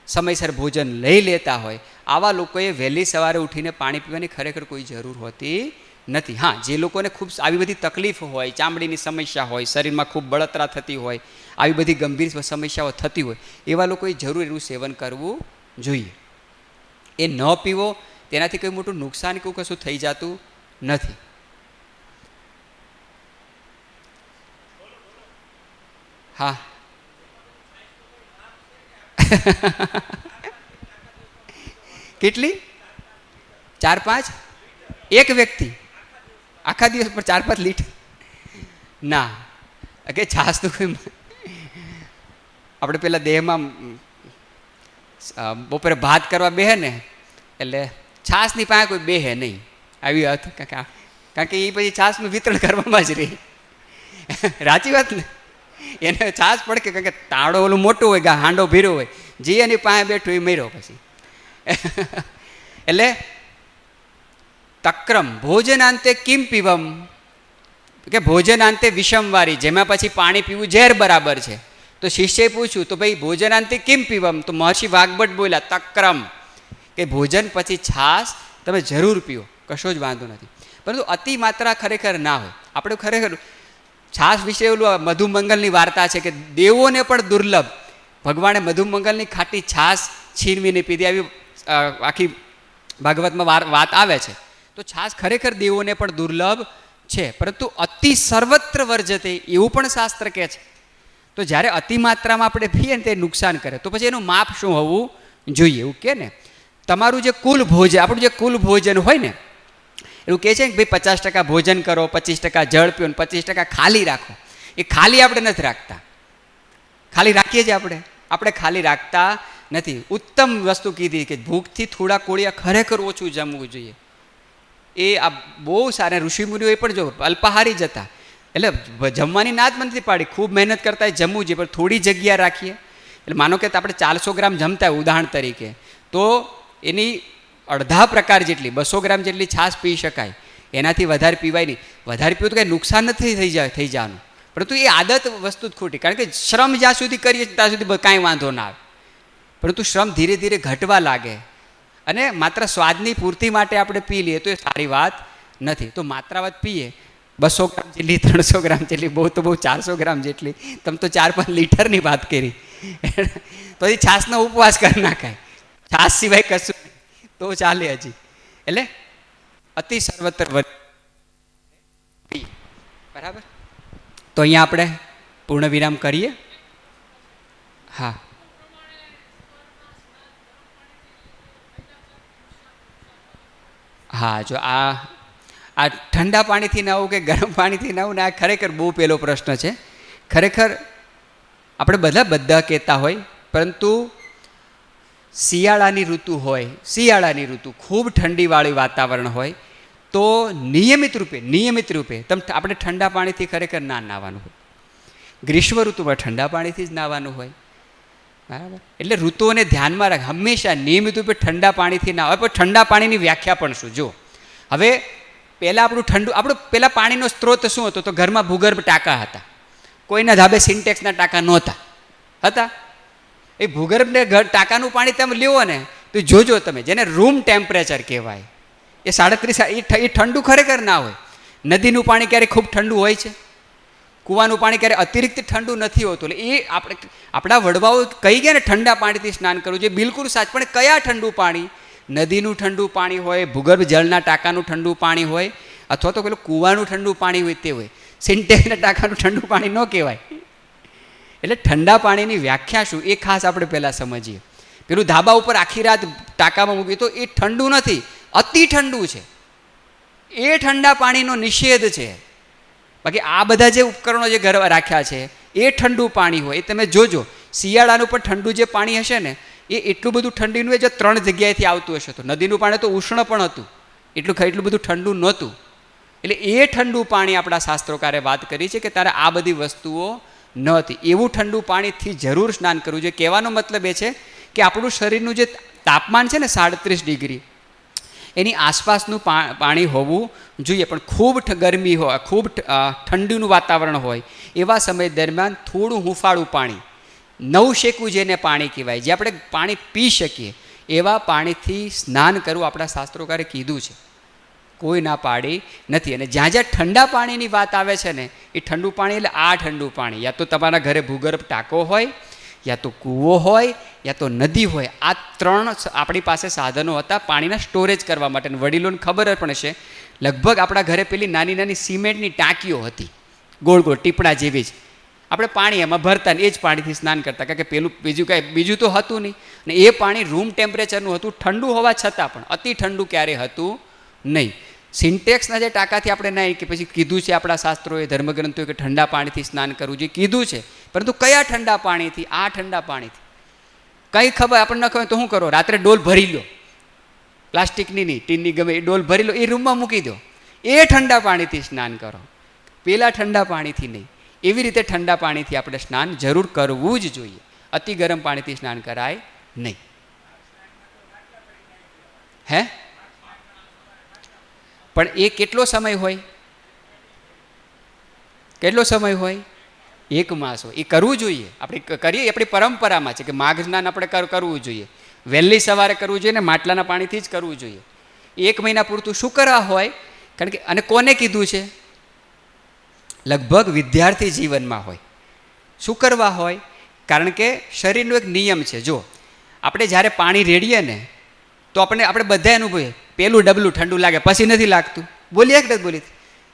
સમયસર ભોજન લઈ લેતા હોય, આવા લોકોએ વહેલી સવારે ઉઠીને પાણી પીવાની ખરેખર કોઈ જરૂર હોતી નથી. હા, જે લોકોને ખૂબ આવી બધી તકલીફ હોય, ચામડીની સમસ્યા હોય, શરીરમાં ખૂબ બળતરા થતી હોય, આવી બધી ગંભીર સમસ્યાઓ થતી હોય, એવા લોકોએ જરૂર એનું સેવન કરવું જોઈએ. એ ન પીવો તેનાથી કંઈ મોટું નુકસાન કે કશું થઈ જતું નથી. હા, કેટલી? 4-5 એક વ્યક્તિ આખા દિવસ પર 4-5 લીટર? ના, કે છાશ તો કોઈ, આપણે પેલા દેહમાં બપોરે ભાત કરવા બેહે ને એટલે છાશની પાસે કોઈ બેહે નહીં, આવી વાત. કારણ કે એ પછી છાશનું વિતરણ કરવામાં જ રહે. સાચી વાત ને? એને છાશ પડકે, કારણ કે તાળો ઓલું મોટું હોય, હાંડો ભીરો હોય, જે એની પાસે બેઠું એ મર્યો પછી. એટલે તક્રમ ભોજનાંતે કિમ પીવમ, કે ભોજનાંતે વિષમવારી, જેમાં પછી પાણી પીવું ઝેર બરાબર છે. તો શિષ્યએ પૂછ્યું, તો ભાઈ ભોજનાંતે કિમ પીવમ? તો મહર્ષિ વાગ્ભટ બોલ્યા તક્રમ, કે ભોજન પછી છાશ તમે જરૂર પીઓ, કશો જ વાંધો નથી, પરંતુ અતિ માત્રા ખરેખર ના હોય. આપણે ખરેખર છાશ વિશે ઓલું મધુમંગલની વાર્તા છે કે દેવોને પણ દુર્લભ ભગવાને મધુમંગલની ખાટી છાશ છીનવીને પીધી. આવી આખી ભાગવતમાં વાત આવે છે. તો છાશ ખરેખર દેવોને પણ દુર્લભ છે, પરંતુ અતિ સર્વત્ર વર્જતે એવું પણ શાસ્ત્ર કહે છે. તો જ્યારે અતિ માત્રામાં આપણે પીએ ને તે નુકસાન કરે, તો પછી એનું માપ શું હોવું જોઈએ? એવું કે ને તમારું જે કુલ ભોજન, આપણું જે કુલ ભોજન હોય ને, એવું કહે છે કે ભાઈ 50% ભોજન કરો, 25% જળ પીઓ, 25% ખાલી રાખો. એ ખાલી આપણે નથી રાખતા. ખાલી રાખીએ છીએ આપણે ખાલી રાખતા નથી. ઉત્તમ વસ્તુ કીધી કે ભૂખથી થોડા કોળિયા ખરેખર ઓછું જમવું જોઈએ. એ આ બહુ સારા ઋષિમુનિઓએ પણ જો અલ્પાહારી જ હતા, એટલે જમવાની ના જ નથી પાડી, ખૂબ મહેનત કરતા જમવું જોઈએ, પણ થોડી જગ્યા રાખીએ. એટલે માનો કે આપણે 400 ગ્રામ જમતા હોય ઉદાહરણ તરીકે, તો એની અડધા પ્રકાર જેટલી 200 ગ્રામ જેટલી છાશ પી શકાય, એનાથી વધારે પીવાય નહીં. વધારે પીવું તો કંઈ નુકસાન નથી થઈ જવાનું, પરંતુ એ આદત વસ્તુ જ ખોટી. કારણ કે શ્રમ જ્યાં સુધી કરીએ ત્યાં સુધી કાંઈ વાંધો ના આવે, પરંતુ શ્રમ ધીરે ધીરે ઘટવા લાગે અને માત્ર સ્વાદની પૂર્તિ માટે આપણે પી લઈએ તો એ સારી વાત નથી. તો માત્રાવત પીએ, 200 ગ્રામ જેટલી, 300 ગ્રામ જેટલી, બહુ તો બહુ 400 ગ્રામ જેટલી. તમે તો 4-5 લીટરની વાત કરી, તો એ છાશનો ઉપવાસ કરી નાખાય, છાશ સિવાય કશું તો ચાલે હજી. એટલે અતિ સર્વત્ર બરાબર. તો અહીંયા આપણે પૂર્ણ વિરામ કરીએ. હા, હા, જો આ ઠંડા પાણીથી નાવું કે ગરમ પાણીથી નાવું ને, આ ખરેખર બહુ પહેલો પ્રશ્ન છે. ખરેખર આપણે બધા કહેતા હોય, પરંતુ શિયાળાની ઋતુ હોય, શિયાળાની ઋતુ ખૂબ ઠંડીવાળું વાતાવરણ હોય, તો નિયમિત રૂપે આપણે ઠંડા પાણીથી ખરેખર ના નાહવાનું હોય. ગ્રીષ્મ ઋતુમાં ઠંડા પાણીથી જ નાહવાનું હોય, બરાબર. એટલે ઋતુઓને ધ્યાનમાં રાખ, હંમેશા નિયમિત રૂપે ઠંડા પાણીથી ના હોય. પણ ઠંડા પાણીની વ્યાખ્યા પણ શું? જો હવે આપણું પહેલાં પાણીનો સ્ત્રોત શું હતો? તો ઘરમાં ભૂગર્ભ ટાંકા હતા. કોઈના ધાબે સિન્ટેક્સના ટાંકા નહોતા હતા. એ ભૂગર્ભને ટાંકાનું પાણી તમે લેવો ને તો જોજો તમે, જેને રૂમ ટેમ્પરેચર કહેવાય, એ 37, એ ઠંડુ ખરેખર ના હોય. નદીનું પાણી ક્યારેક ખૂબ ઠંડુ હોય છે, કૂવાનું પાણી ક્યારે અતિરિક્ત ઠંડુ નથી હોતું. એટલે એ આપણા વડવાઓ કહી ગયા ને ઠંડા પાણીથી સ્નાન કરવું જોઈએ, બિલકુલ સાચ. પણ કયા ઠંડુ પાણી? નદીનું ઠંડુ પાણી હોય, ભૂગર્ભ જળના ટાંકાનું ઠંડુ પાણી હોય, અથવા તો પેલું કૂવાનું ઠંડુ પાણી હોય તે હોય. સિન્ટેક્સના ટાંકાનું ઠંડુ પાણી ન કહેવાય. એટલે ઠંડા પાણીની વ્યાખ્યા શું એ ખાસ આપણે પહેલાં સમજીએ. પેલું ધાબા ઉપર આખી રાત ટાંકામાં મૂકીએ તો એ ઠંડુ નથી, અતિ ઠંડુ છે. એ ઠંડા પાણીનો નિષેધ છે. બાકી આ બધા જે ઉપકરણો જે ઘર રાખ્યા છે એ ઠંડુ પાણી હોય. એ તમે જોજો, શિયાળાનું પણ ઠંડુ જે પાણી હશે ને, એ એટલું બધું ઠંડીનું એ જે 3 જગ્યાએથી આવતું હશે. તો નદીનું પાણી તો ઉષ્ણ પણ હતું, એટલું બધું ઠંડુ નહોતું. એટલે એ ઠંડુ પાણી આપણા શાસ્ત્રોકારે વાત કરી છે કે તારે આ બધી વસ્તુઓ નથી. એવું ઠંડુ પાણીથી જરૂર સ્નાન કરવું જોઈએ. કહેવાનો મતલબ એ છે કે આપણું શરીરનું જે તાપમાન છે ને 37 ડિગ્રી, એની આસપાસનું પાણી હોવું જોઈએ. પણ ખૂબ ગરમી હોય, ખૂબ ઠંડીનું વાતાવરણ હોય, એવા સમય દરમિયાન થોડું હુંફાળું પાણી, નવશેકું જેને પાણી કહેવાય, જે આપણે પાણી પી શકીએ એવા પાણીથી સ્નાન કરવું આપણા શાસ્ત્રોકારે કીધું છે, કોઈ ના પાડી નથી. અને જ્યાં જ્યાં ઠંડા પાણીની વાત આવે છે ને, એ ઠંડુ પાણી એટલે આ ઠંડુ પાણી, યા તો તમારા ઘરે ભૂગર્ભ ટાંકો હોય, યા તો કૂવો હોય, યા તો નદી હોય. આ 3 આપણી પાસે સાધનો હતા પાણીના સ્ટોરેજ કરવા માટે. વડીલોને ખબર પણ છે, લગભગ આપણા ઘરે પેલી નાની નાની સિમેન્ટની ટાંકીઓ હતી, ગોળ ગોળ ટીપણા જેવી જ. આપણે પાણી એમાં ભરતા ને એ જ પાણીથી સ્નાન કરતા, કારણ કે પેલું બીજું તો હતું નહીં. અને એ પાણી રૂમ ટેમ્પરેચરનું હતું, ઠંડુ હોવા છતાં પણ અતિ ઠંડુ ક્યારેય હતું નહીં. સિન્ટેક્સના જે ટાંકાથી આપણે નહીં, કે પછી કીધું છે આપણા શાસ્ત્રોએ, ધર્મગ્રંથોએ કે ઠંડા પાણીથી સ્નાન કરવું જોઈએ, કીધું છે. પરંતુ કયા ઠંડા પાણીથી? આ ઠંડા પાણીથી. કંઈ ખબર આપણને ન ખબર તો શું કરો? રાત્રે ડોલ ભરી લો, પ્લાસ્ટિકની નહીં, ટીનની ગમે એ ડોલ ભરી લો, એ રૂમમાં મૂકી દો, એ ઠંડા પાણીથી સ્નાન કરો, પેલા ઠંડા પાણીથી નહીં. એવી રીતે ઠંડા પાણીથી આપણે સ્નાન જરૂર કરવું જ જોઈએ. અતિ ગરમ પાણીથી સ્નાન કરાય નહીં. હે? પણ એ કેટલો સમય હોય? કેટલો સમય હોય? 1 માસ હોય. એ કરવું જોઈએ. આપણે કરીએ, આપણી પરંપરામાં છે કે માઘ સ્નાન આપણે કરવું જોઈએ, વહેલી સવારે કરવું જોઈએ ને માટલાના પાણીથી જ કરવું જોઈએ. 1 મહિના પૂરતું શું કરવા હોય? કારણ કે, અને કોને કીધું છે? લગભગ વિદ્યાર્થી જીવનમાં હોય. શું કરવા હોય? કારણ કે શરીરનો એક નિયમ છે. જો આપણે જ્યારે પાણી રેડીએ ને, તો આપણે બધા અનુભવીએ, પેલું ડબલું ઠંડુ લાગે, પછી નથી લાગતું. બોલીએ કે નથી બોલી?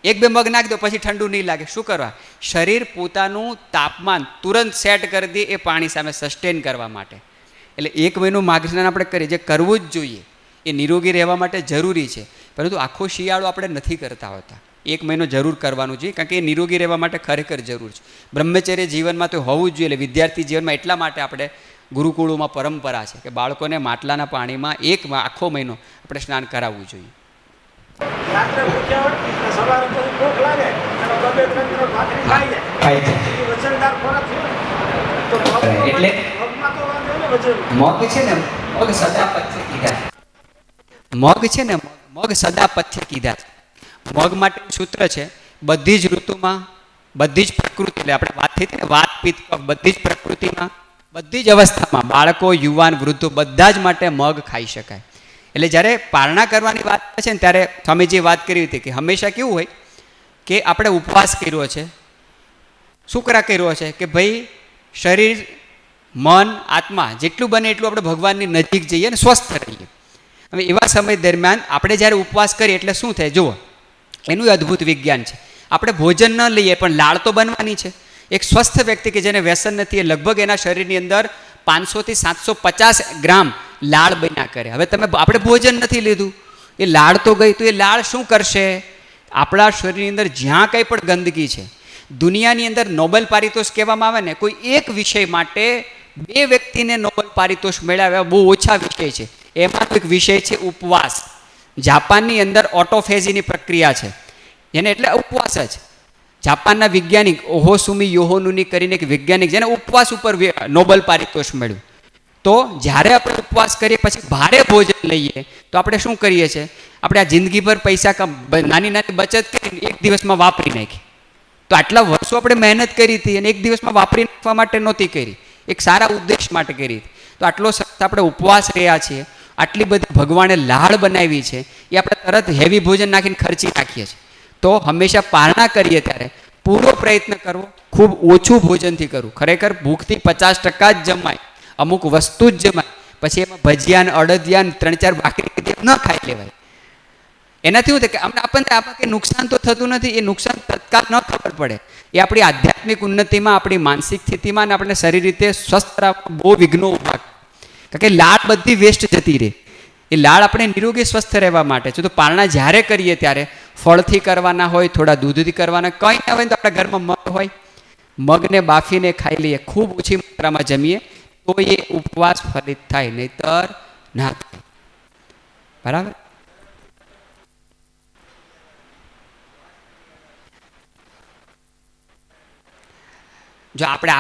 એક બે મગ નાખી દો પછી ઠંડુ નહીં લાગે. શું કરવા? શરીર પોતાનું તાપમાન તુરંત સેટ કરી દે એ પાણી સામે સસ્ટેન કરવા માટે. એટલે 1 મહિનો માર્ગસ્નાન આપણે કરીએ, જે કરવું જ જોઈએ, એ નિરોગી રહેવા માટે જરૂરી છે. પરંતુ આખો શિયાળો આપણે નથી કરતા હોતા. 1 મહિનો જરૂર કરવાનું જોઈએ, કારણ કે એ નિરોગી રહેવા માટે ખરેખર જરૂર છે. બ્રહ્મચર્ય જીવનમાં તો હોવું જ જોઈએ. એટલે વિદ્યાર્થી જીવનમાં એટલા માટે આપણે ગુરુકુળોમાં પરંપરા છે કે બાળકોને માટલાના પાણીમાં આખો મહિનો આપણે સ્નાન કરાવવું જોઈએ. રાત્રે ભૂખ્યા હોય તો સવારે પછી ભૂખ લાગે અને 2-3 ભાખરી ખાઈ જાય. એ વજનદાર ખોરાક છે તો એટલે મગમાં તો વાંધો ને વજન. મગ છે ને, મગ સદા પથ્ય કીધા. મગ છે ને, મગ સદા પથ્ય કીધા. મગ માટે સૂત્ર છે, બધી જ ઋતુમાં, બધી જ પ્રકૃતિ, એટલે આપણે વાત થઈ ને વાત પિત્ત, બધી જ પ્રકૃતિમાં, બધી જ અવસ્થામાં બાળકો, યુવાન, વૃદ્ધો બધા જ માટે મગ ખાઈ શકાય. એટલે જ્યારે પારણા કરવાની વાત છે ને ત્યારે સ્વામીજીએ વાત કરી હતી કે હંમેશા કેવું હોય કે આપણે ઉપવાસ કર્યો છે, શુક્રા કર્યો છે કે ભાઈ શરીર, મન, આત્મા જેટલું બને એટલું આપણે ભગવાનની નજીક જઈએ અને સ્વસ્થ રહીએ. હવે એવા સમય દરમિયાન આપણે જ્યારે ઉપવાસ કરીએ એટલે શું થાય જુઓ, એનું અદ્ભુત વિજ્ઞાન છે. આપણે ભોજન ન લઈએ પણ લાળ તો બનવાની છે. એક સ્વસ્થ વ્યક્તિ કે જેને વ્યસન નથી એ લગભગ એના શરીરની અંદર 500 થી 750 ગ્રામ લાળ બન્યા કરે. હવે આપણે ભોજન નથી લીધું, એ લાળ તો ગઈ, તો એ લાળ શું કરશે? આપણા શરીરની અંદર જ્યાં કંઈ પણ ગંદકી છે, દુનિયાની અંદર નોબેલ પારિતોષિક કહેવામાં આવે ને, કોઈ એક વિષય માટે 2 વ્યક્તિને નોબેલ પારિતોષિક મેળવ્યા બહુ ઓછા વિષય છે. એમાં એક વિષય છે ઉપવાસ. જાપાનની અંદર ઓટોફેજીની પ્રક્રિયા છે, જેને એટલે ઉપવાસ જ. જાપાનના વૈજ્ઞાનિક ઓહોસુમી યોહોનુની કરીને એક વૈજ્ઞાનિક જેને ઉપવાસ ઉપર નોબેલ પારિતોષિક મળ્યું. તો જ્યારે આપણે ઉપવાસ કરીએ પછી ભારે ભોજન લઈએ તો આપણે શું કરીએ છીએ? આપણે આ જિંદગીભર પૈસા નાની નાની બચત કરીને એક દિવસમાં વાપરી નાખી. તો આટલા વર્ષો આપણે મહેનત કરી હતી અને એક દિવસમાં વાપરી નાખવા માટે નહોતી કરી, એક સારા ઉદ્દેશ માટે કરી હતી. તો આટલો સખત આપણે ઉપવાસ રહ્યા છીએ, આટલી બધી ભગવાને લાળ બનાવી છે, એ આપણે તરત હેવી ભોજન નાખીને ખર્ચી નાખીએ છીએ. તો હંમેશા પારણા કરીએ ત્યારે પૂરો પ્રયત્ન કરવો, ખૂબ ઓછું ભોજનથી કરવું. ખરેખર ભૂખથી 50% જ જમાય, અમુક વસ્તુ જ જમાય. પછી એમાં ભજીયાન, અડદિયાન, 3-4 ભાખરી ન ખાઈ લેવાય. એનાથી શું થાય કે આપણને કંઈ નુકસાન તો થતું નથી. એ નુકસાન તત્કાલ ન ખબર પડે, એ આપણી આધ્યાત્મિક ઉન્નતિમાં, આપણી માનસિક સ્થિતિમાં અને આપણે શરીર રીતે સ્વસ્થ રાખવા બહુ વિઘ્નો ઊભા. કારણ કે લાળ બધી વેસ્ટ જતી રહે. એ લાળ આપણે નિરોગી સ્વસ્થ રહેવા માટે છે. તો પારણા જ્યારે કરીએ ત્યારે ફળથી કરવાના હોય, થોડા દૂધથી કરવાના, કંઈ ના હોય તો આપણા ઘરમાં મગ હોય, મગને બાફીને ખાઈ લઈએ, ખૂબ ઓછી માત્રામાં જમીએ તો એ ઉપવાસ ફલિત થાય, નહીતર ના થાય. બરાબર? જો આપણે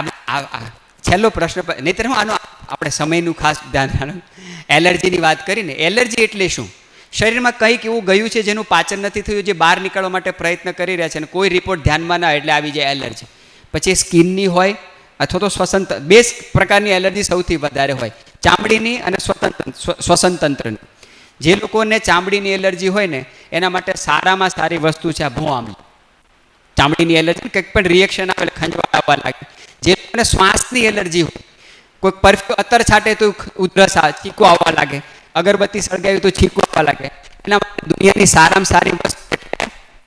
છેલ્લો પ્રશ્ન, નહીતર હું આનો આપણે સમયનું ખાસ ધ્યાન, એલર્જીની વાત કરીને. એલર્જી એટલે શું? શરીરમાં કંઈક એવું ગયું છે જેનું પાચન નથી થયું, જે બહાર નીકળવા માટે પ્રયત્ન કરી રહ્યા છે અને કોઈ રિપોર્ટ ધ્યાનમાં ના એટલે આવી જાય એલર્જી. પછી સ્કિનની હોય અથવા તો શ્વસન, 2 પ્રકારની એલર્જી સૌથી વધારે હોય, ચામડીની અને શ્વસન તંત્રની. જે લોકોને ચામડીની એલર્જી હોય ને એના માટે સારામાં સારી વસ્તુ છે આ ભૂ આમલી. ચામડીની એલર્જી કંઈક પણ રિએક્શન આવે એટલે ખંજવાળ આવવા લાગે. જે લોકોને શ્વાસની એલર્જી હોય, કોઈક પરફ્યુમ અત્તર છાંટે તો ઉધરસ ચીકુ આવવા લાગે, અગરબત્તી સળગાવી તો ચીકુ આવવા લાગે. એના માટે દુનિયાની સારામાં સારી વસ્તુ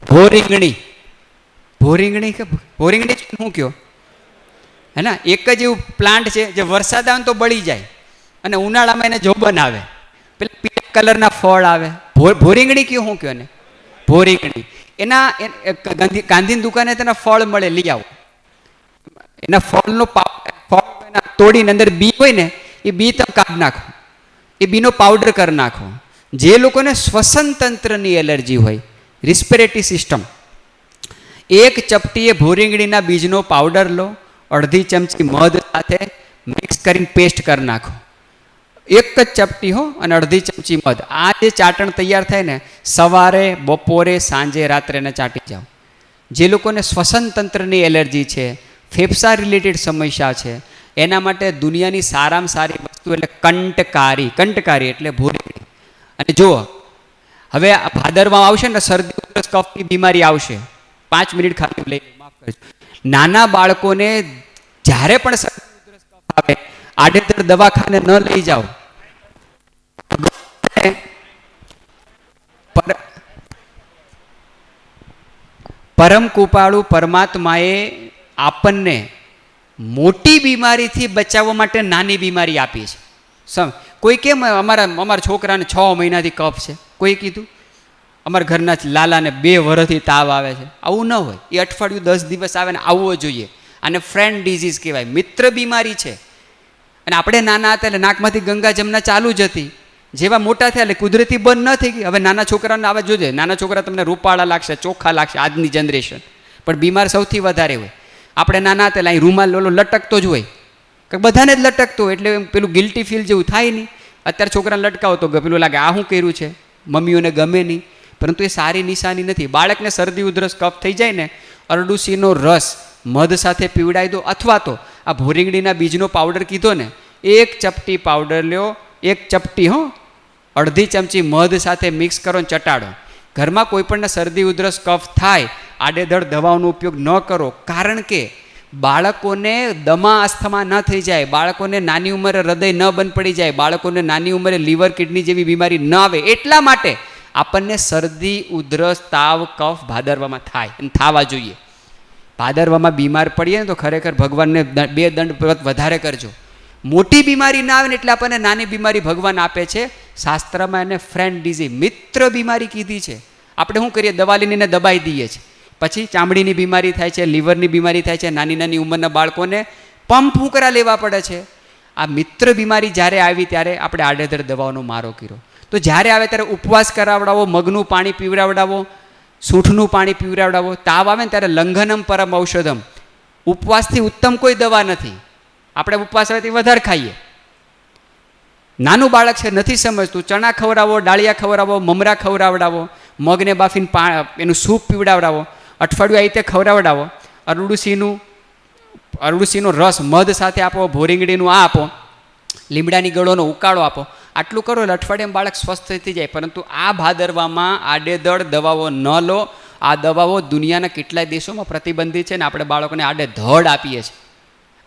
ભોરીંગણી. ભોરીંગણી કે ભોરીંગણી શું કહો? હે ને, એક જ એવું પ્લાન્ટ છે જે વરસાદ આવે તો બળી જાય અને ઉનાળામાં એને જોબન આવે, પેલા પીળા કલરના ફળ આવે. ભોરીંગણી કયો શું કહો ને? ભોરીંગણી. એના ગાંધીની દુકાને તેના ફળ મળે, લઈ આવો. એના ફળ તોડીને અંદર બી હોય ને એ બી તમે કાઢી નાખો, એ બીનો પાવડર કરી નાખો. જે લોકોને શ્વસન તંત્રની એલર્જી હોય, રિસ્પિરેટરી સિસ્ટમ, 1 ચપટીએ ભોરીંગણીના બીજનો પાવડર લો, અડધી ચમચી મધ સાથે મિક્સ કરીને પેસ્ટ કરી નાખો. 1 જ ચપટી હો, અને અડધી ચમચી મધ. આ જે ચાટણ તૈયાર થાય ને, સવારે, બપોરે, સાંજે, રાત્રે ને ચાટી જાઓ. જે લોકોને શ્વસન તંત્રની એલર્જી છે, ફેફસા રિલેટેડ સમસ્યા છે, એના માટે દુનિયાની સારામાં સારી વસ્તુ એટલે કંટકારી એટલે ભોરીંગણી. અને જુઓ, હવે ભાદરમાં આવશે ને શરદી ઉધરસ કફની બીમારી આવશે, 5 મિનિટ ખાલી લઈ, માફ કરજો. નાના બાળકોને જ્યારે પણ શરદી ઉધરસ કફ આવે, આડેધડ દવાખાને ન લઈ જાઓ. પરમ કૃપાળુ પરમાત્માએ આપણને મોટી બીમારીથી બચાવવા માટે નાની બીમારી આપી છે. કોઈ કેમ અમારા છોકરાને 6 મહિનાથી કફ છે, કોઈ કીધું અમારા ઘરના લાલાને 2 વર્ષથી તાવ આવે છે. આવું ન હોય. એ અઠવાડિયું 10 દિવસ આવે ને આવવો જોઈએ. આને ફ્રેન્ડ ડિઝીઝ કહેવાય, મિત્ર બીમારી છે. અને આપણે નાના હતા એટલે નાકમાંથી ગંગા જમના ચાલુ જ હતી. જેવા મોટા થયા એટલે કુદરતી બંધ ન થઈ ગઈ. હવે નાના છોકરાને આવે જોજે, નાના છોકરા તમને રૂપાળા લાગશે, ચોખ્ખા લાગશે આજની જનરેશન, પણ બીમાર સૌથી વધારે હોય. આપણે નાના હતા એટલે અહીં રૂમાલ લોલો લટકતો જ હોય, કે બધાને જ લટકતો હોય, એટલે પેલું ગિલ્ટી ફીલ જેવું થાય નહીં. અત્યારે છોકરાને લટકાવો તો પેલું લાગે આ શું કર્યું છે, મમ્મીઓને ગમે નહીં. પરંતુ એ સારી નિશાની નથી. બાળકને શરદી ઉધરસ કફ થઈ જાય ને, અરડુસીનો રસ મધ સાથે પીવડાવી દો, અથવા તો આ ભોરીંગડીના બીજનો પાવડર કીધો ને, 1 ચપટી પાવડર લ્યો, 1 ચપટી અડધી ચમચી મધ સાથે મિક્સ કરો ને ચટાડો. ઘરમાં કોઈ પણ શરદી ઉધરસ કફ થાય, આડેધડ દવાઓનો ઉપયોગ ન કરો. કારણ કે બાળકોને દમા અસ્થમા ન થઈ જાય, બાળકોને નાની ઉંમરે હૃદય ન બંધ પડી જાય, બાળકોને નાની ઉંમરે લીવર કિડની જેવી બીમારી ન આવે, એટલા માટે આપણને શરદી ઉધરસ તાવ કફ ભાદરવામાં થાય અને થવા જોઈએ. ભાદરવામાં બીમાર પડીએ ને તો ખરેખર ભગવાનને 2 દંડ વધારે કરજો. મોટી બીમારી ના આવે ને એટલે આપણને નાની બીમારી ભગવાન આપે છે. શાસ્ત્રમાં એને ફ્રેન્ડ ડિઝીઝ, મિત્ર બીમારી કીધી છે. આપણે શું કરીએ, દવા લઈને દબાઈ દઈએ છીએ, પછી ચામડીની બીમારી થાય છે, લીવરની બીમારી થાય છે, નાની નાની ઉંમરના બાળકોને પંપ ફૂંકરા લેવા પડે છે. આ મિત્ર બીમારી જ્યારે આવી ત્યારે આપણે આડેધડ દવાઓનો મારો કર્યો. તો જ્યારે આવે ત્યારે ઉપવાસ કરાવડાવો, મગનું પાણી પીવડાવડાવો, સૂંઠનું પાણી પીવડાવડાવો. તાવ આવે ને ત્યારે લંઘનમ પરમ ઔષધમ, ઉપવાસથી ઉત્તમ કોઈ દવા નથી. આપણે ઉપવાસ આવે વધારે ખાઈએ. નાનું બાળક છે, નથી સમજતું, ચણા ખવડાવો, ડાળિયા ખવડાવો, મમરા ખવડાવડાવો, મગને બાફીને એનું સૂપ પીવડાવડાવો, અઠવાડિયું આવી રીતે ખવડાવડાવો. અરડુસીનો રસ મધ સાથે આપો, ભોરીંગડીનું આ આપો, લીમડાની ગળોનો ઉકાળો આપો. આટલું કરો એટલે અઠવાડિયામાં બાળક સ્વસ્થ થઈ જાય. પરંતુ આ ભાદરવામાં આડેધડ દવાઓ ન લો. આ દવાઓ દુનિયાના કેટલાય દેશોમાં પ્રતિબંધિત છે ને આપણે બાળકોને આડેધડ આપીએ છીએ.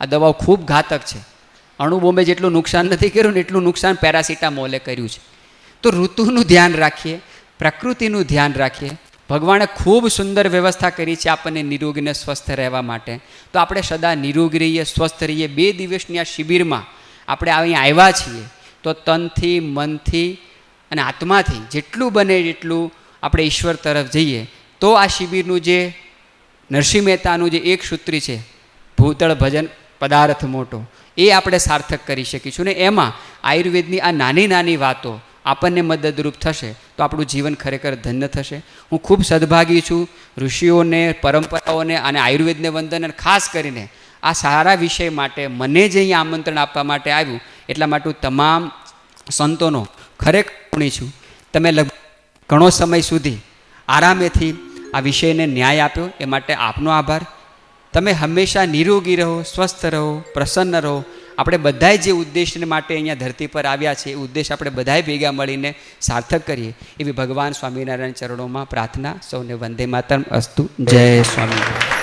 આ દવાઓ ખૂબ ઘાતક છે. અણુબોમ્બે જેટલું નુકસાન નથી કર્યું ને એટલું નુકસાન પેરાસિટામોલે કર્યું છે. તો ઋતુનું ધ્યાન રાખીએ, પ્રકૃતિનું ધ્યાન રાખીએ. ભગવાને ખૂબ સુંદર વ્યવસ્થા કરી છે આપણને નિરોગીને સ્વસ્થ રહેવા માટે. તો આપણે સદા નિરોગી રહીએ, સ્વસ્થ રહીએ. 2 દિવસની આ શિબિરમાં આપણે અહીંયા આવ્યા છીએ તો તનથી, મનથી અને આત્માથી જેટલું બને એટલું આપણે ઈશ્વર તરફ જઈએ. તો આ શિબિરનું જે નરસિંહ મહેતાનું જે એક સૂત્રી છે, ભૂતળ ભજન પદાર્થ મોટો, એ આપણે સાર્થક કરી શકીશું. ને એમાં આયુર્વેદની આ નાની નાની વાતો આપણને મદદરૂપ થશે તો આપણું જીવન ખરેખર ધન્ય થશે. હું ખૂબ સદભાગી છું ઋષિઓને, પરંપરાઓને અને આયુર્વેદને વંદન, અને ખાસ કરીને આ સારા વિષય માટે મને જે અહીંયા આમંત્રણ આપવા માટે આવ્યું એટલા માટે તમામ સંતોનો ખરેખર ઋણી છું. તમે ઘણો સમય સુધી આરામેથી આ વિષયને ન્યાય આપ્યો એ માટે આપનો આભાર. તમે હંમેશા નિરોગી રહો, સ્વસ્થ રહો, પ્રસન્ન રહો. આપણે બધાએ જે ઉદ્દેશ્ય માટે અહીંયા ધરતી પર આવ્યા છે એ ઉદ્દેશ આપણે બધાએ ભેગા મળીને સાર્થક કરીએ એવી ભગવાન સ્વામિનારાયણ ચરણોમાં પ્રાર્થના. સૌને વંદે માતરમ અસ્તુ. જય સ્વામિનારાયણ.